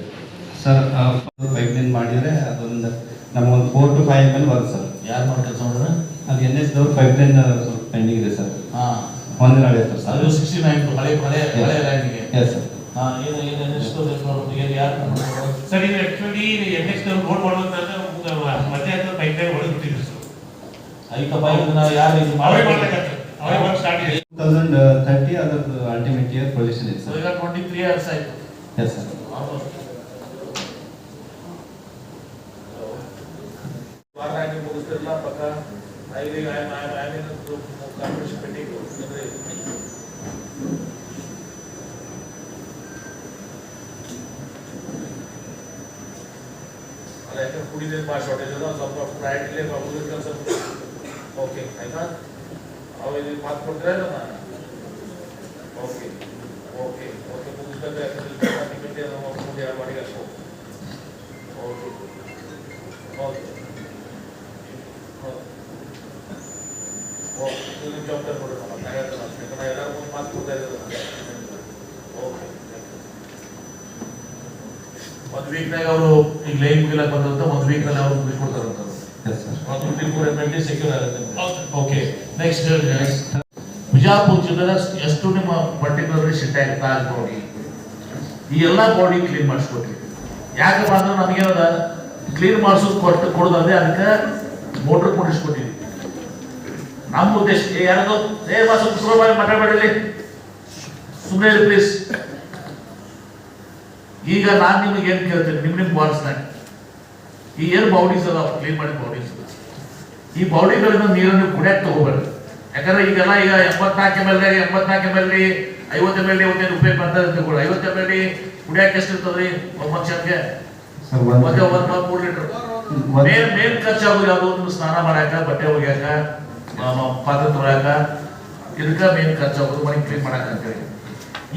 ಸರ್? ಪೈಪ್ ಲೈನ್ ಮಾಡಿದರೆ ಅದೊಂದು ನಮಗೊಂದು 4 to 5 ml ಬರುತ್ತೆ ಸರ್. ಯಾರು ಮಾಡಿ ಕೆಲಸ ಮಾಡಿದ್ರೆ ಅದು NS ದವ್ರು ಪೈಪ್ ಲೈನ್ ಸ್ವಲ್ಪ ಪೆಂಡಿಂಗ್ ಇದೆ ಸರ್. ಒಂದಿನ ನಡೆಯುತ್ತೆ ಸರ್. ಅದು 69 ಹಳೆ ಲೈನ್ಗೆ. Yes sir. ಸರ್, ಇದು ಆಕ್ಚುಲಿ NX ರೋಡ್ ಮಾಡುವಂತಾಗ ಮಧ್ಯಾಹ್ನ ಪೈಪ್ ಲೈನ್ ಹೊಡೆದು ಬಿಟ್ಟಿದ್ರು ಸರ್. ಐಕ ಪೈಪ್ ಯಾರು ಅವರೇ ಮಾಡ್ತಕ್ಕಂಥ ಅವರೇ ವರ್ಕ್ ಸ್ಟಾರ್ಟ್ ಇದೆ. 2030 ಅದರದ್ದು ಅಲ್ಟಿಮೇಟ್ ಇಯರ್ ಪ್ರೊಜೆಕ್ಷನ್ ಇದೆ ಸರ್. ಈಗ 23 years ಆಯ್ತು. Yes sir. ಮುಗಿಸ್ತಿರಲ್ಲ ಪಕ್ಕ ಕಾಂಪಿಟೇಷನ್ ಪೆಂಡಿಂಗ್ ಯಾಕಂದ್ರೆ ಕುಡಿದ ಭಾಳ ಶಾರ್ಟೇಜ್ ಅದ, ಸ್ವಲ್ಪ ಪ್ರಯಾರಿಟಿಲೇ ಮುಗಿದ ಕೆಲಸ. ಓಕೆ ಆಯ್ತಾ? ಅವು ಇದು ಮಾತು ಕೊಡ್ತೀರಾ ಇಲ್ಲ? ಓಕೆ ಓಕೆ ಓಕೆ ಮುಗಿಸ್ಬೇಕು. ಯಾಕಂದ್ರೆ ಮುಂದೆ ಯಾರು ಮಾಡಿ ಅಷ್ಟು. ಓಕೆ ಓಕೆ ಓಕೆ, ನೀವು ಜವಾಬ್ದಾರಿ ಕೊಡೋಣ. ನಾನು ಹೇಳ್ತೇನೆ, ಯಾಕಂದ್ರೆ ಎಲ್ಲರೂ ಮುಂದೆ ಮಾತು ಕೊಡ್ತಾ ಇದ್ದಾರೆ. ಓಕೆ, ಒಂದು ವೀಕ್ನಾಗ ಅವರು ಈಗ ಲೈನ್ ಮುಗಿಲಕ್ಕೆ ಬಂದಂತ 1 ವೀಕ್ನಲ್ಲಿ ಅವರು ಮುಗಿಸ್ಕೊಡ್ತಾರಂತ. ಸೆಕ್ಯೂರ್ ಆಗುತ್ತೆ. ಓಕೆ, ನೆಕ್ಸ್ಟ್ ಬಿಜಾಪುರ ಜಿಲ್ಲೆದ ಎಷ್ಟು ನಿಮ್ಮ ಪರ್ಟಿಕ್ಯುಲರ್ಲಿ ಸಿಟ್ಯಾಗ್ ತಾಜ್ ಬಾಡಿ ಈ ಎಲ್ಲ ಬಾಡಿ ಕ್ಲೀನ್ ಮಾಡಿಸ್ಕೊಟ್ರಿ. ಯಾಕಪ್ಪ ಅಂದ್ರೆ ನಮಗೇನದ ಕ್ಲೀನ್ ಮಾಡಿಸೋದು ಕೊಡೋದಂದ್ರೆ ಅದಕ್ಕೆ ಮೋಟ್ರ್ ಕೊಡಿಸ್ಕೊಟ್ಟಿದ್ವಿ. ನಮ್ಮ ಉದ್ದೇಶ ಯಾರದು ಮಾತಾಡಬೇಡಲಿ, ಸುಮ್ಮನೆ ಇರಿ ಪ್ಲೀಸ್. ಈಗ ನಾನು ನಿಮಗೆ ಏನು ಕೇಳ್ತೇನೆ, ನಿಮ್ಮ ಬಾಡಿಸ್ನಾಗ ಈ ಏನು ಬೌಡೀಸ್ ಅದ ಕ್ಲೀನ್ ಮಾಡಿ ಬೌಡೀಸ್ ಅದ, ಈ ಬೌಡಿಗಳಿಂದ ನೀರನ್ನು ಕುಡಿಯಕ್ಕೆ ತಗೋಬೇಡ್ರಿ. ಯಾಕಂದ್ರೆ ಈಗೆಲ್ಲ ಈಗ 84 ml 50 ml 15 ರೂಪಾಯಿ ಬರ್ತದೆ ಅಂತ ಕೂಡ. 50 ml ಕುಡಿಯಕ್ಕೆ ಎಷ್ಟು ಇರ್ತದ್ರಿ ಒಬ್ಬ ಮನುಷ್ಯನಿಗೆ? ಮತ್ತೆ 3 ಲೀಟರ್. ಮೇನ್ ಖರ್ಚಾಗೋದು ಯಾವುದು? ಸ್ನಾನ ಮಾಡಾಕ, ಬಟ್ಟೆ ಒಗ್ಯಾಕ, ಪಾತ್ರೆ ತೊಳ್ಯಾಕ, ಇದಕ್ಕೆ ಮೇನ್ ಖರ್ಚಾಗೋದು ಮನೆ ಕ್ಲೀನ್ ಮಾಡಾಕ ಅಂತೇಳಿ.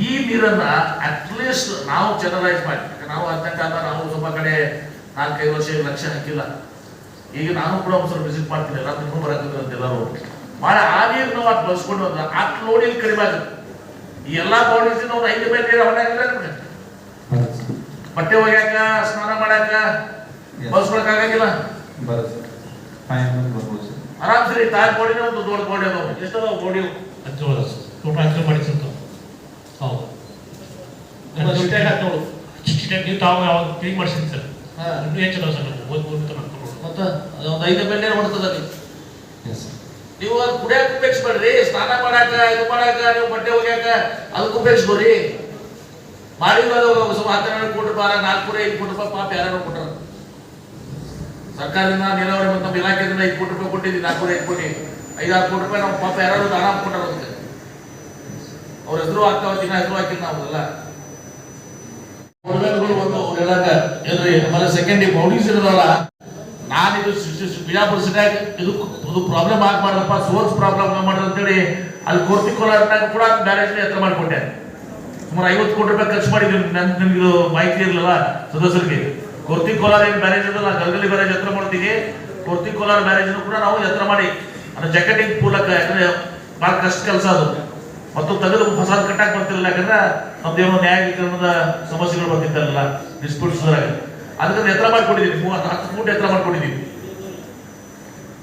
ಈ ನೀರನ್ನ ಅಟ್ಲೀಸ್ಟ್ ನಾವು ಜನರೈಸ್ ಮಾಡಿ, ನಾವು 18 ಆದ ನಾವು ಸ್ವಲ್ಪ ಕಡೆ 4-5 ವರ್ಷ ಲಕ್ಷ ಹಾಕಿಲ್ಲ. ಈಗ ನಾನು ಕೂಡ ಒಂದ್ಸಲ ವಿಸಿಟ್ ಮಾಡ್ತೀನಿ, ಎಲ್ಲ ಇನ್ನೂ ಬರಕಿದ್ರು ಅಂತ ಎಲ್ಲರೂ ಭಾಳ ಆ ನೀರು ನಾವು ಅಷ್ಟು ಬಳಸ್ಕೊಂಡು ಹೋದ್ರೆ ಅಷ್ಟು ಲೋಡಿಯಲ್ಲಿ ಕಡಿಮೆ ಆಗುತ್ತೆ. ಈ ಎಲ್ಲ ಬೌಂಡ್ರೀಸ್ ನಾವು 5 ಮೇಲೆ ನೀರು ಹೊಂದಾಗಿಲ್ಲ ನಿಮ್ಗೆ. ಬಟ್ಟೆ ಒಗ್ಯಾಕ, ಸ್ನಾನ ಮಾಡಾಕ ಬಳಸ್ಕೊಳಕ್ ಆಗಂಗಿಲ್ಲ. ಆರಾಮ್ಸರಿ ತಾಯಿ ಬೋಡಿನೇ ಒಂದು ದೊಡ್ಡ ಬೋಡಿ ಅದಾವ. ಎಷ್ಟದಾವ ಬೋಡಿ? 17 ಟೋಟಲ್ 17 ಮಾಡಿಸಿತ್ತು. ಹೌದು ನೀವು ತಾವು ಯಾವಾಗ ಕ್ಲೀನ್ ಮಾಡಿಸಿದ್ರಿ ಸರ್? ಇನ್ನೂ ಹೆಚ್ಚು ಅದಾವ ಸರ್. ಮತ್ತೆ ಒಂದು 5 ML ಹೊಡ್ತದಲ್ಲಿ ನೀವು ಅದು ಕುಡಿಯಕ್ಕೆ ಉಪಯೋಗಿಸ್ಬೇಡ್ರಿ. ಸ್ನಾನ ಮಾಡಾಕ ಇದು ಮಾಡಾಕ ನೀವು ಬಟ್ಟೆ ಒಗ್ಯಾಕ ಅದಕ್ಕೆ ಉಪಯೋಗಿಸ್ಬೋರಿ. ಮಾಡಿದ್ರು ಅದು 12 ಕೋಟಿ ರೂಪಾಯಿ 4 ಕೋಟಿ 5 ಕೋಟಿ ರೂಪಾಯಿ ಪಾಪ ಯಾರು ಕೊಟ್ಟರು. ಸರ್ಕಾರದಿಂದ ನೀರಾವರಿ ಮತ್ತು ನಮ್ಮ ಇಲಾಖೆಯಿಂದ 5 ಕೋಟಿ ರೂಪಾಯಿ ಕೊಟ್ಟಿದ್ದೀವಿ. 4 ಕೋಟಿ 5 ಕೋಟಿ 5-6 ಕೋಟಿ ರೂಪಾಯಿ ನಮ್ಮ ಪಾಪ ಯಾರು ದಾನ ಕೊಟ್ಟರು. ಅದಕ್ಕೆ ಅವ್ರ ಹೆಸರು ಹಾಕ್ತಾವ, ದಿನ ಹೆಸರು ಹಾಕಿಲ್ಲ ನಾವೆಲ್ಲ ಒಂದು ಹೇಳಾಕ ಏನ್ರಿ. ಆಮೇಲೆ ಸೆಕೆಂಡ್ ಬೌಂಡೀಸ್ ಇರೋದಲ್ಲ, ನಾನು ಇದು ಬಿಜಾಪುರ ಸಿಟಿಯಾಗ ಇದು ಪ್ರಾಬ್ಲಮ್ ಆಗ್ಬಾರ್ದಪ್ಪ, ಸೋರ್ಸ್ ಪ್ರಾಬ್ಲಮ್ ಮಾಡ್ರಿ ಅಂತೇಳಿ ಅಲ್ಲಿ ಕೋರ್ತಿ ಕೋಲಾರನಾಗ ಕೂಡ ಬ್ಯಾರೇಜ್ ಎತ್ತರ ಮಾಡಿಕೊಟ್ಟೆ. ಸುಮಾರು 50 ಕೋಟಿ ರೂಪಾಯಿ ಖರ್ಚು ಮಾಡಿದ್ವಿ. ನಿಮ್ಗೆ ಮಾಹಿತಿ ಇರಲಿಲ್ಲ ಸದಸ್ಯರಿಗೆ. ಕೋರ್ತಿ ಕೋಲಾರ ಏನು ಬ್ಯಾರೇಜ್ ಇರಲ್ಲ, ಗಲ್ಗಲಿ ಬ್ಯಾರೇಜ್ ಎತ್ತರ ಮಾಡ್ತೀವಿ. ಕೋರ್ತಿ ಕೋಲಾರ ಬ್ಯಾರೇಜ್ ಕೂಡ ನಾವು ಎತ್ತರ ಮಾಡಿ ಅದು ಜಾಕೆಟಿಂಗ್ ಪೂಲಕ, ಯಾಕಂದ್ರೆ ಭಾಳ ಕಷ್ಟ ಕೆಲಸ ಅದು. ಮತ್ತು ತೆಗೆದು ಹೊಸ ಕಟ್ಟಾಕ್ ಬರ್ತಿರಲಿಲ್ಲ, ಯಾಕಂದ್ರೆ ನಮ್ದೇನೋ ನ್ಯಾಯೀಕರಣದ ಸಮಸ್ಯೆಗಳು ಬರ್ತಿದ್ದಲ್ಲ ಡಿಸ್ಪ್ಯೂಟ್ಸ್. ಅದಕ್ಕೆ ಎತ್ತರ ಮಾಡ್ಕೊಂಡಿದ್ದೀವಿ. 10 ಫೂಟ್ ಎತ್ತರ ಮಾಡ್ಕೊಂಡಿದ್ದೀವಿ.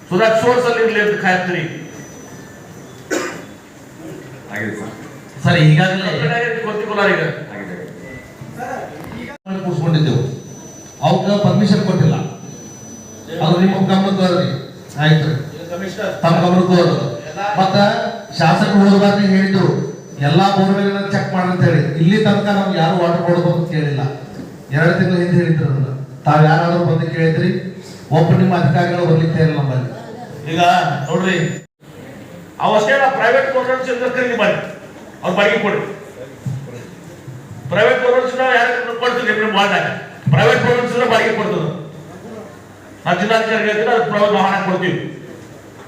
ಸೊ ದಟ್ ಸೋರ್ಸ್ ಅಲ್ಲಿ ಇರಲಿ ಅಂತ ಕಾಯ್ತೀರಿ. ಸರ್ ಈಗಾಗಲೇ ಕೋರ್ತಿ ಕೋಲಾರ ಈಗ ಕೂರಿಸ್ಕೊಂಡಿದ್ದೆವು. ಅವಕ್ಕೆ ಪರ್ಮಿಷನ್ ಕೊಟ್ಟಿಲ್ಲ. ಅದು ನಿಮ್ಮ ಗಮನಕ್ಕೆ ಬರೋದ್ರಿ. ಆಯ್ತು, ತಮ್ಮ ಗಮನಕ್ಕೆ ಬರೋದು. ಮತ್ತ ಶಾಸಕರು ಹೋದವಾರ ಹೇಳಿದ್ರು ಎಲ್ಲಾ ಬೋರ್ವೆಲ್ ಚೆಕ್ ಮಾಡಂತ ಹೇಳಿ. ಇಲ್ಲಿ ತನಕ ನಮ್ಗೆ ಯಾರು ವಾಟರ್ ಕೊಡಬೇಕು ಅಂತ ಕೇಳಿಲ್ಲ. 2 ತಿಂಗಳ ಹಿಂದೆ ಹೇಳಿದ್ರು ಅದನ್ನ. ತಾವ್ ಯಾರಾದ್ರೂ ಬಂದು ಕೇಳಿದ್ರಿ? ಒಬ್ಬ ನಿಮ್ಮ ಅಧಿಕಾರಿಗಳು ಬರ್ಲಿಕ್ಕೆ ಇಲ್ಲ ನಮ್ಮಲ್ಲಿ. ಈಗ ನೋಡ್ರಿ, ಅವಷ್ಟೇ ನಾವು ಪ್ರೈವೇಟ್ ಬೋರ್ವೆಲ್ಸ್ ಖರೀದಿ ಮಾಡಿ ಅವ್ರು ಬಾಡಿಗೆ ಕೊಡ್ರಿ. ಪ್ರೈವೇಟ್ ಬೋರ್ವೆಲ್ಸ್ ಯಾರು ಕೊಡ್ತೀವಿ ನಿಮ್ಮ ವಾರ್ಡ್ನಾಗ? ಪ್ರೈವೇಟ್ ಬೋರ್ವೆಲ್ಸ್ ಬಾಡಿಗೆ ಕೊಡ್ತದೆ. ನಾವು ಜಿಲ್ಲಾಧಿಕಾರಿ ಹೇಳ್ತೀವಿ, ಅದು ಪ್ರೈವೇಟ್ ವಾಹನ ಕೊಡ್ತೀವಿ.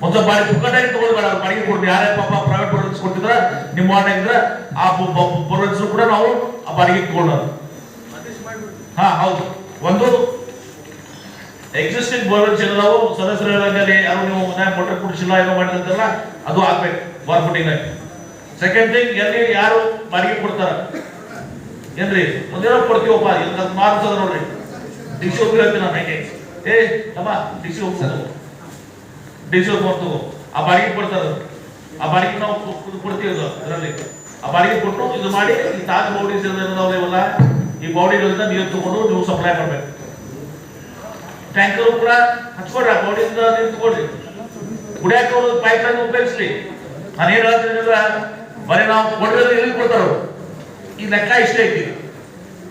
ಒಂದು ಬಾಡಿ ಪುಕ್ಕಟಾಗಿ ತಗೊಳ್ಬೇಡ, ಬಾಡಿಗೆ ಕೊಡ್ರಿ. ಯಾರೇ ಪಾಪ ಪ್ರೈವೇಟ್ ಬೋರ್ವೆಲ್ಸ್ ಕೊಟ್ಟಿದ್ರ ನಿಮ್ಮ ವಾರ್ಡ್ನಾಗಿದ್ರೆ ಆ ಬೋರ್ವೆಲ್ಸ್ ಕೂಡ ನಾವು ಆ ಬಾಡಿಗೆ ತಗೊಳ್ಳೋದು. ಹಾ ಹೌದು, ಒಂದು ಎಕ್ಸಿಸ್ಟಿಂಗ್ ಬೋರ್ವೆಲ್ಸ್ ಏನಾವು ಸದಸ್ಯರು ಹೇಳಂಗಲ್ಲಿ ಯಾರು ನೀವು ಮೋಟರ್ ಕುಡಿಸಿಲ್ಲ ಏನೋ ಮಾಡಿದಂತೆಲ್ಲ ಅದು ಆಗ್ಬೇಕು ಬಾರ್ಪುಟಿಂಗ್. ಸೆಕೆಂಡ್ ಥಿಂಗ್, ಎಲ್ಲಿ ಯಾರು ಬಾಡಿಗೆ ಕೊಡ್ತಾರ ಏನ್ರಿ ಒಂದೇನೋ ಕೊಡ್ತೀವಪ್ಪ, ಇಲ್ಲಿ ಮಾರ್ತದ ನೋಡ್ರಿ. ಡಿಸಿ ಹೋಗಿ ಹೇಳ್ತೀನಿ ನಾನು, ಹೇಗೆ ನಮ್ಮ ಡಿಸಿ ಹೋಗ್ತದೆ, ಡಿಸಿ ಹೋಗಿ ಮಾಡ್ತದೆ. ಆ ಬಾಡಿಗೆ ಕೊಡ್ತಾರೆ, ಆ ಬಾಡಿಗೆ ನಾವು ಕೊಡ್ತೀವಿ. ಅದರಲ್ಲಿ ಆ ಬಾಡಿಗೆ ಕೊಟ್ಟು ಇದು ಮಾಡಿ ಈ ತಾಜ್ ಬೌಡೀಸ್ ಇವೆಲ್ಲ ಈ ಬೌಡಿಗಳಿಂದ ನೀರು ತಗೊಂಡು ನೀವು ಸಪ್ಲೈ ಮಾಡ್ಬೇಕು. ಟ್ಯಾಂಕರ್ ಕೂಡ ಹಚ್ಕೊಡ್ರಿ, ಆ ಬೌಡಿಯಿಂದ ನೀರು ತಗೊಳ್ರಿ. ಕುಡಿಯಾಕ ಅವರು ಪೈಪ್ ಲೈನ್ ಉಪಯೋಗಿಸ್ಲಿ. ನಾನು ಏನ್ ಹೇಳ್ತೀನಿ, ಬರೀ ನಾವು ಕೊಟ್ಟಿರೋದು ಎಲ್ಲಿ ಕೊಡ್ತಾರ ಈ ಲೆಕ್ಕ ಇಷ್ಟೇ ಐತಿ.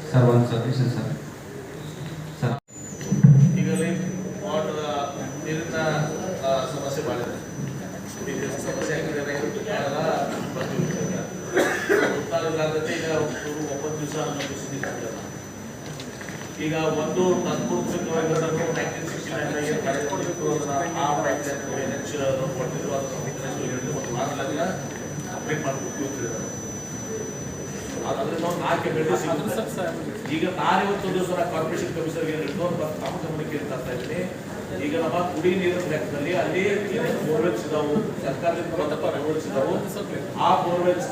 ಸರ್ ಒಂದು ಸಬ್ಮಿಷನ್ ಸರ್. ಈಗ ನೀರಿನ ಸಮಸ್ಯೆ ಭಾಳ ಇದೆ. ಸಮಸ್ಯೆ ಆಗಿದೆ ಈಗ 9 ದಿವಸ 11 ದಿವಸ ಈಗ ಒಂದು ತಂತ್ರವಾಗಿ 1969 ಏನು ಕಾರ್ಯಕ್ರಮ ಆ ಪೈಪ್ ಕೊಟ್ಟಿದ್ರು ಅದನ್ನ ಕಂಪ್ಲೀಟ್ ಮಾಡ್ಕೊಡ್ತೀವಿ. ಅದರಿಂದ 4 ಗಂಟೆ ಸಿಗುತ್ತೆ. ಈಗ ನಾನು ಇವತ್ತು ದಿವಸ ಕಾರ್ಪೊರೇಷನ್ ಕಮಿಷನರ್ಗೆ ನಮ್ಮ ಗಮನಕ್ಕೆ ತರ್ತಾ ಇದ್ದೀನಿ. ಈಗ ನಮ್ಮ ಕುಡಿ ನೀರಿನ ಲೆಕ್ಕದಲ್ಲಿ ಅಲ್ಲಿ ಬೋರ್ವೆಲ್ಸ್ ಇದಾವು, ಸರ್ಕಾರದಿಂದ ಬೋರ್ವೆಲ್ಸ್ ಇದಾವು. ಆ ಬೋರ್ವೆಲ್ಸ್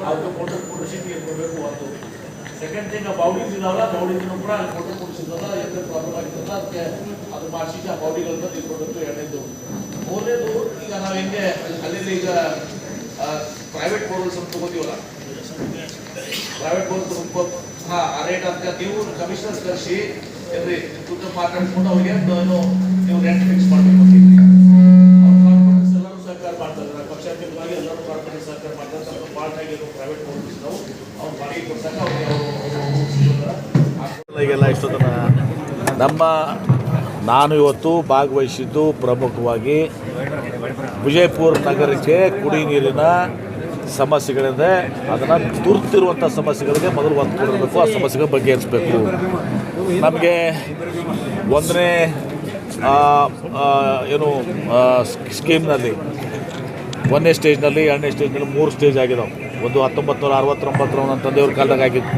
ಅವ್ರಿಗೆ ಮೋಟರ್ ಕೊಡಿಸಿಟ್ಟು ಏನು ಕೊಡಬೇಕು. ಒಂದು ಸೆಕೆಂಡ್ ಥಿಂಗ್, ಬೌಡೀಸ್ ಇದಾವಲ್ಲ, ಬೌಡೀಸ್ನು ಕೂಡ ಅಲ್ಲಿ ಮೋಟರ್ ಕೊಡಿಸಿದಲ್ಲ, ಎಲ್ಲ ಪ್ರಾಬ್ಲಮ್ ಆಗಿದ್ದಲ್ಲ, ಅದಕ್ಕೆ ಅದು ಮಾಡಿಸಿ ಆ ಬೌಡಿಗಳನ್ನ ನೀರು ಕೊಡಬೇಕು. 2ನೇದು. 3ನೇದು, ಈಗ ನಾವು ಹೆಂಗೆ ಅಲ್ಲಿ ಈಗ ಪ್ರೈವೇಟ್ ಬೋರ್ವೆಲ್ಸ್ ಅಂತ ತಗೋತೀವಲ್ಲ, ಪ್ರೈವೇಟ್ ಬೋರ್ ಹಾ ಆ ರೇಟ್ ಅಂತ ನೀವು ಕಮಿಷನರ್ಸ್ ಕಳಿಸಿ ಏನ್ರಿ ದುಡ್ಡು ಮಾತಾಡ್ಕೊಂಡು ಅವ್ರಿಗೆ ನೀವು ರೆಂಟ್ ಫಿಕ್ಸ್ ಮಾಡಬೇಕು. ಕಾರ್ಪೊರೇಟ್ಸ್ ಎಲ್ಲರೂ ಸಹಕಾರ ಮಾಡ್ತಾರೆ, ಪಕ್ಷಾತೀತವಾಗಿ ಎಲ್ಲರೂ ಕಾರ್ಪೊರೇಟ್ ಸಹಕಾರ ಮಾಡ್ತಾರೆ. ಸ್ವಲ್ಪ ಪಾರ್ಟ್ ಆಗಿರೋ ಪ್ರೈವೇಟ್ ಬೋರ್ವೆಲ್ಸ್ ನಾವು ಅವ್ರು ಬಾಡಿಗೆ ಕೊಡ್ತಾರೆ. ಈಗೆಲ್ಲ ಇಷ್ಟೊತ್ತನ ನಾನು ಇವತ್ತು ಭಾಗವಹಿಸಿದ್ದು ಪ್ರಮುಖವಾಗಿ ವಿಜಯಪುರ ನಗರಕ್ಕೆ ಕುಡಿ ನೀರಿನ ಸಮಸ್ಯೆಗಳಿದೆ. ಅದನ್ನು ತುರ್ತಿರುವಂಥ ಸಮಸ್ಯೆಗಳಿಗೆ ಮೊದಲು ಒತ್ತು ಕೊಡಬೇಕು, ಆ ಸಮಸ್ಯೆಗಳ ಬಗೆಹರಿಸಬೇಕು. ನಮಗೆ ಒಂದನೇ ಸ್ಕೀಮ್ನಲ್ಲಿ 1ನೇ ಸ್ಟೇಜ್ನಲ್ಲಿ 2ನೇ ಸ್ಟೇಜ್ನಲ್ಲಿ 3 ಸ್ಟೇಜ್ ಆಗಿದ್ದಾವೆ. ಒಂದು 1969 ನನ್ನ ತಂದೆಯವ್ರ ಕಾಲದಾಗ ಆಗಿದ್ದು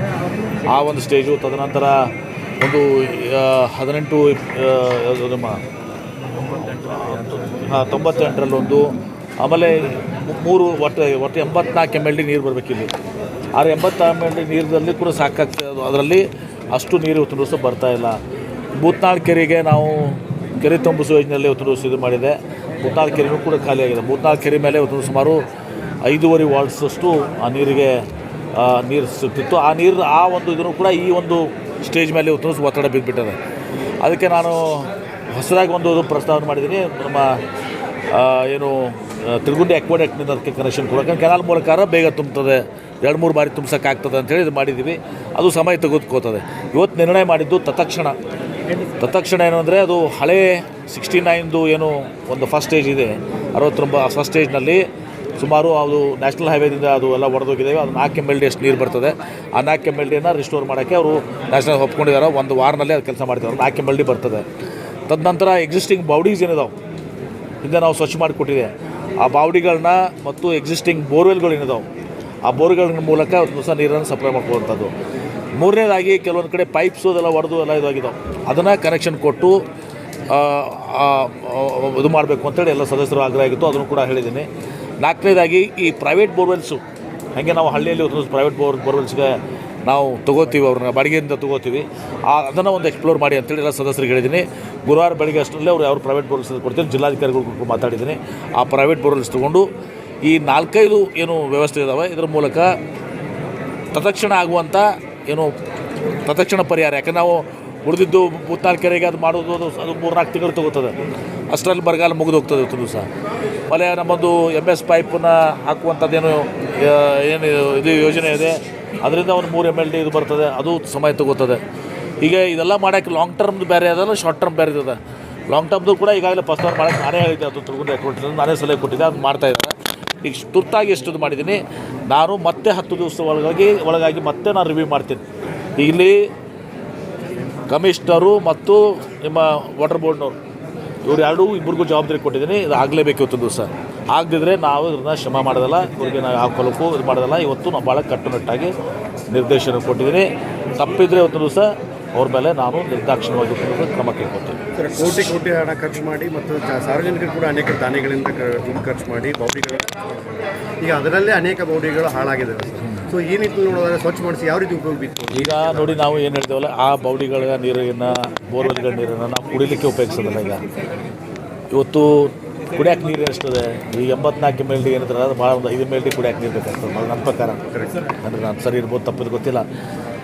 ಆ ಒಂದು ಸ್ಟೇಜು. ತದನಂತರ ಒಂದು 98ರಲ್ಲೊಂದು, ಆಮೇಲೆ 3 ಒಟ್ಟು 84 MLD ನೀರು ಬರಬೇಕಿಲ್ಲಿ. ಆ 84 MLD ನೀರಲ್ಲಿ ಕೂಡ ಸಾಕಾಗ್ತದೆ. ಅದರಲ್ಲಿ ಅಷ್ಟು ನೀರು ಇವತ್ತಿನ ದಿವಸ ಬರ್ತಾಯಿಲ್ಲ. ಬೂತ್ನಾಳ್ ಕೆರೆಗೆ ನಾವು ಕೆರೆ ತುಂಬಿಸುವ ಯೋಜನೆಯಲ್ಲಿ ಇವತ್ತಿನ ದಿವಸ ಇದು ಮಾಡಿದೆ. ಭೂತ್ನಾಳ ಕೆರೆಯೂ ಕೂಡ ಖಾಲಿಯಾಗಿದೆ. ಭೂತ್ನಾಳ ಕೆರೆ ಮೇಲೆ ಇವತ್ತು ಸುಮಾರು 5.5 ವಾರ್ಡ್ಸಷ್ಟು ಆ ನೀರಿಗೆ ನೀರು ಸಿಗ್ತಿತ್ತು. ಆ ನೀರು ಆ ಒಂದು ಇದನ್ನು ಕೂಡ ಈ ಒಂದು ಸ್ಟೇಜ್ ಮೇಲೆ ಇವತ್ತು ಒತ್ತಡ ಬಿದ್ದುಬಿಟ್ಟಿದೆ. ಅದಕ್ಕೆ ನಾನು ಹೊಸದಾಗಿ ಒಂದು ಪ್ರಸ್ತಾವನೆ ಮಾಡಿದ್ದೀನಿ. ನಮ್ಮ ಏನು ತಿರುಗುಂಡಿ ಅಕ್ವಾಡಕ್ಟ್ನಿಂದ ಅದಕ್ಕೆ ಕನೆಕ್ಷನ್ ಕೊಡೋಕೆ ಕೆನಾಲ್ ಮೂಲಕ ಬೇಗ ತುಂಬ್ತದೆ, 2-3 ಬಾರಿ ತುಂಬ್ಸೋಕ್ಕಾಗ್ತದೆ ಅಂತೇಳಿ ಇದು ಮಾಡಿದ್ದೀವಿ. ಅದು ಸಮಯ ತೆಗೆದುಕೋತದೆ. ಇವತ್ತು ನಿರ್ಣಯ ಮಾಡಿದ್ದು ತತ್ಕ್ಷಣ ಏನು ಅಂದರೆ ಅದು ಹಳೇ 69ದು ಏನು ಒಂದು ಫಸ್ಟ್ ಸ್ಟೇಜ್ ಇದೆ, 69 ಫಸ್ಟ್ ಸ್ಟೇಜ್ನಲ್ಲಿ ಸುಮಾರು ಅದು ನ್ಯಾಷನಲ್ ಹೈವೇದಿಂದ ಅದು ಎಲ್ಲ ಒಡೆದೋಗಿದ್ದಾವೆ. ಅದು 4 MLD ಅಷ್ಟು ನೀರು ಬರ್ತದೆ. ಆ 4 MLDನ ರಿಸ್ಟೋರ್ ಮಾಡೋಕ್ಕೆ ಅವರು ನ್ಯಾಷನಲ್ ಒಪ್ಕೊಂಡಿದ್ದಾರೆ. 1 ವಾರದಲ್ಲಿ ಅದು ಕೆಲಸ ಮಾಡ್ತಿದ್ದಾರೆ. 4 MLD ಬರ್ತದೆ. ತದನಂತರ ಎಕ್ಸಿಸ್ಟಿಂಗ್ ಬಾವಡೀಸ್ ಏನಿದಾವೆ ಹಿಂದೆ ನಾವು ಸ್ವಚ್ಛ ಮಾಡಿಕೊಟ್ಟಿದೆ, ಆ ಬಾವಡಿಗಳನ್ನ ಮತ್ತು ಎಕ್ಸಿಸ್ಟಿಂಗ್ ಬೋರ್ವೆಲ್ಗಳು ಏನಿದಾವೆ ಆ ಬೋರ್ಗಳ ಮೂಲಕ ಹೊಸ ನೀರನ್ನು ಸಪ್ಲೈ ಮಾಡ್ಕೊಳ್ಳುವಂಥದ್ದು. ಮೂರನೇದಾಗಿ ಕೆಲವೊಂದು ಕಡೆ ಪೈಪ್ಸು ಅದೆಲ್ಲ ಒಡೆದು ಎಲ್ಲ ಇದಾಗಿದ್ದಾವೆ, ಅದನ್ನು ಕನೆಕ್ಷನ್ ಕೊಟ್ಟು ಇದು ಮಾಡಬೇಕು ಅಂತೇಳಿ ಎಲ್ಲ ಸದಸ್ಯರು ಆಗ್ರಹ ಆಗಿತ್ತು. ಅದನ್ನು ಕೂಡ ಹೇಳಿದ್ದೀನಿ. 4ನೇದಾಗಿ ಈ ಪ್ರೈವೇಟ್ ಬೋರ್ವೆಲ್ಸು ಹಾಗೆ ನಾವು ಹಳ್ಳಿಯಲ್ಲಿ ಒಂದು ಪ್ರೈವೇಟ್ ಬೋರ್ವೆಲ್ಸ್ಗೆ ನಾವು ತೊಗೋತೀವಿ, ಅವ್ರನ್ನ ಬಾಡಿಗೆಯಿಂದ ತೊಗೋತೀವಿ. ಅದನ್ನು ಒಂದು ಎಕ್ಸ್ಪ್ಲೋರ್ ಮಾಡಿ ಅಂತೇಳಿ ಎಲ್ಲ ಸದಸ್ಯರಿಗೆ ಹೇಳಿದ್ದೀನಿ. ಗುರುವಾರ ಬೆಳಗ್ಗೆ ಅಷ್ಟರಲ್ಲೇ ಅವ್ರು ಪ್ರೈವೇಟ್ ಬೋರ್ವೆಲ್ಸ್ ಕೊಡ್ತೀನಿ. ಜಿಲ್ಲಾಧಿಕಾರಿಗಳು ಮಾತಾಡಿದ್ದೀನಿ. ಆ ಪ್ರೈವೇಟ್ ಬೋರ್ವೆಲ್ಸ್ ತೊಗೊಂಡು ಈ 4-5 ಏನು ವ್ಯವಸ್ಥೆ ಇದ್ದಾವೆ ಇದರ ಮೂಲಕ ತತ್ಕ್ಷಣ ಆಗುವಂಥ ತತ್ಕ್ಷಣ ಪರಿಹಾರ. ಯಾಕಂದ್ರೆ ನಾವು ಉಳಿದಿದ್ದು ಭೂತ್ನಾಳ ಕೆರೆಗೆ ಅದು ಮಾಡೋದು ಅದು 3-4 ತಿಂಗಳು ತೊಗೋತದೆ. ಅಷ್ಟರಲ್ಲಿ ಬರಗಾಲ ಮುಗಿದು ಹೋಗ್ತದೆ ಇವತ್ತು ದಿವಸ. ಆಮೇಲೆ ನಮ್ಮದು MS ಪೈಪನ್ನ ಹಾಕುವಂಥದ್ದೇನು ಏನು ಇದು ಯೋಜನೆ ಇದೆ, ಅದರಿಂದ ಒಂದು 3 MLD ಇದು ಬರ್ತದೆ, ಅದು ಸಮಯ ತಗೋತದೆ. ಈಗ ಇದೆಲ್ಲ ಮಾಡೋಕ್ಕೆ ಲಾಂಗ್ ಟರ್ಮ್ದು ಬೇರೆ ಅದಲ್ಲ, ಶಾರ್ಟ್ ಟರ್ಮ್ ಬೇರೆ ಇದೆ. ಲಾಂಗ್ ಟರ್ಮ್ದು ಕೂಡ ಈಗಾಗಲೇ ಪ್ರಸ್ತಾವ ಮಾಡೋಕ್ಕೆ ನಾನೇ ಹೇಳಿದ್ದೆ, ಅದು ತಿರುಗುಂಡಿ ಅಕ್ವಾಡಕ್ಟ್ ನಾನೇ ಸಲಹೆ ಕೊಟ್ಟಿದ್ದೆ, ಅದು ಮಾಡ್ತಾಯಿದ್ದಾರೆ. ಈಗ ತುರ್ತಾಗಿ ಎಷ್ಟೊಂದು ಮಾಡಿದ್ದೀನಿ. ನಾನು ಮತ್ತೆ 10 ದಿವಸ ಒಳಗಾಗಿ ಮತ್ತೆ ನಾನು ರಿವ್ಯೂ ಮಾಡ್ತೀನಿ. ಇಲ್ಲಿ ಕಮಿಷನರು ಮತ್ತು ನಿಮ್ಮ ವಾಟರ್ ಬೋರ್ಡ್ನವರು ಇಬ್ಬರಿಗೂ ಜವಾಬ್ದಾರಿ ಕೊಟ್ಟಿದ್ದೀನಿ. ಇದು ಆಗಲೇಬೇಕು ಇವತ್ತು ದಿವಸ. ಆಗದಿದ್ದರೆ ನಾವು ಇದನ್ನ ಶ್ರಮ ಮಾಡೋದಲ್ಲ, ಇವ್ರಿಗೆ ನಾವು ಹಾಕೊಳ್ಳೋಕ್ಕೂ ಇದು ಮಾಡೋದಲ್ಲ. ಇವತ್ತು ನಾವು ಭಾಳ ಕಟ್ಟುನಿಟ್ಟಾಗಿ ನಿರ್ದೇಶನ ಕೊಟ್ಟಿದ್ದೀನಿ. ತಪ್ಪಿದರೆ ಇವತ್ತು ದಿವಸ ಅವ್ರ ಮೇಲೆ ನಾನು ನಿರ್ದಾಕ್ಷಿಣ್ಯವಾಗಿ ಕ್ರಮ ಕೈಗೊಳ್ತೀನಿ. ಸರ್, ಕೋಟಿ ಹಣ ಖರ್ಚು ಮಾಡಿ ಮತ್ತು ಸಾರ್ವಜನಿಕರು ಕೂಡ ಅನೇಕ ದಾನಿಗಳಿಂದ ದುಡ್ಡು ಖರ್ಚು ಮಾಡಿ ಬೌಡಿಗಳು ಈಗ ಅದರಲ್ಲೇ ಅನೇಕ ಬೌಡಿಗಳು ಹಾಳಾಗಿದ್ದಾವೆ ಸರ್. ಸೊ ಈ ನಿಟ್ಟಿನಲ್ಲಿ ನೋಡೋದಾದ್ರೆ ಸ್ವಚ್ಛ ಮಾಡಿಸಿ ಯಾವ ರೀತಿ ಉಪಯೋಗ ಬಿತ್ತು? ಈಗ ನೋಡಿ, ನಾವು ಏನು ಹೇಳ್ತೇವಲ್ಲ, ಆ ಬೌಡಿಗಳ ನೀರನ್ನು ಬೋರ್ವೆಲ್ಗಳ ನೀರನ್ನು ನಾವು ಕುಡಿಲಿಕ್ಕೆ ಉಪಯೋಗಿಸೋದಿಲ್ಲ. ಈಗ ಇವತ್ತು ಕುಡಿಯೋಕೆ ನೀರು ಎಷ್ಟಿದೆ? ಈ 84 MLD ಏನಿದ್ರೆ ಅದು ಭಾಳ ಒಂದು 5 MLD ಕುಡಿಯೋಕೆ ನೀರು ಬೇಕಾಗ್ತದೆ ನನ್ನ ಪ್ರಕಾರ. ಅಂದರೆ ನಾನು ಸರಿ ಇರ್ಬೋದು, ತಪ್ಪಿದ್ದು ಗೊತ್ತಿಲ್ಲ.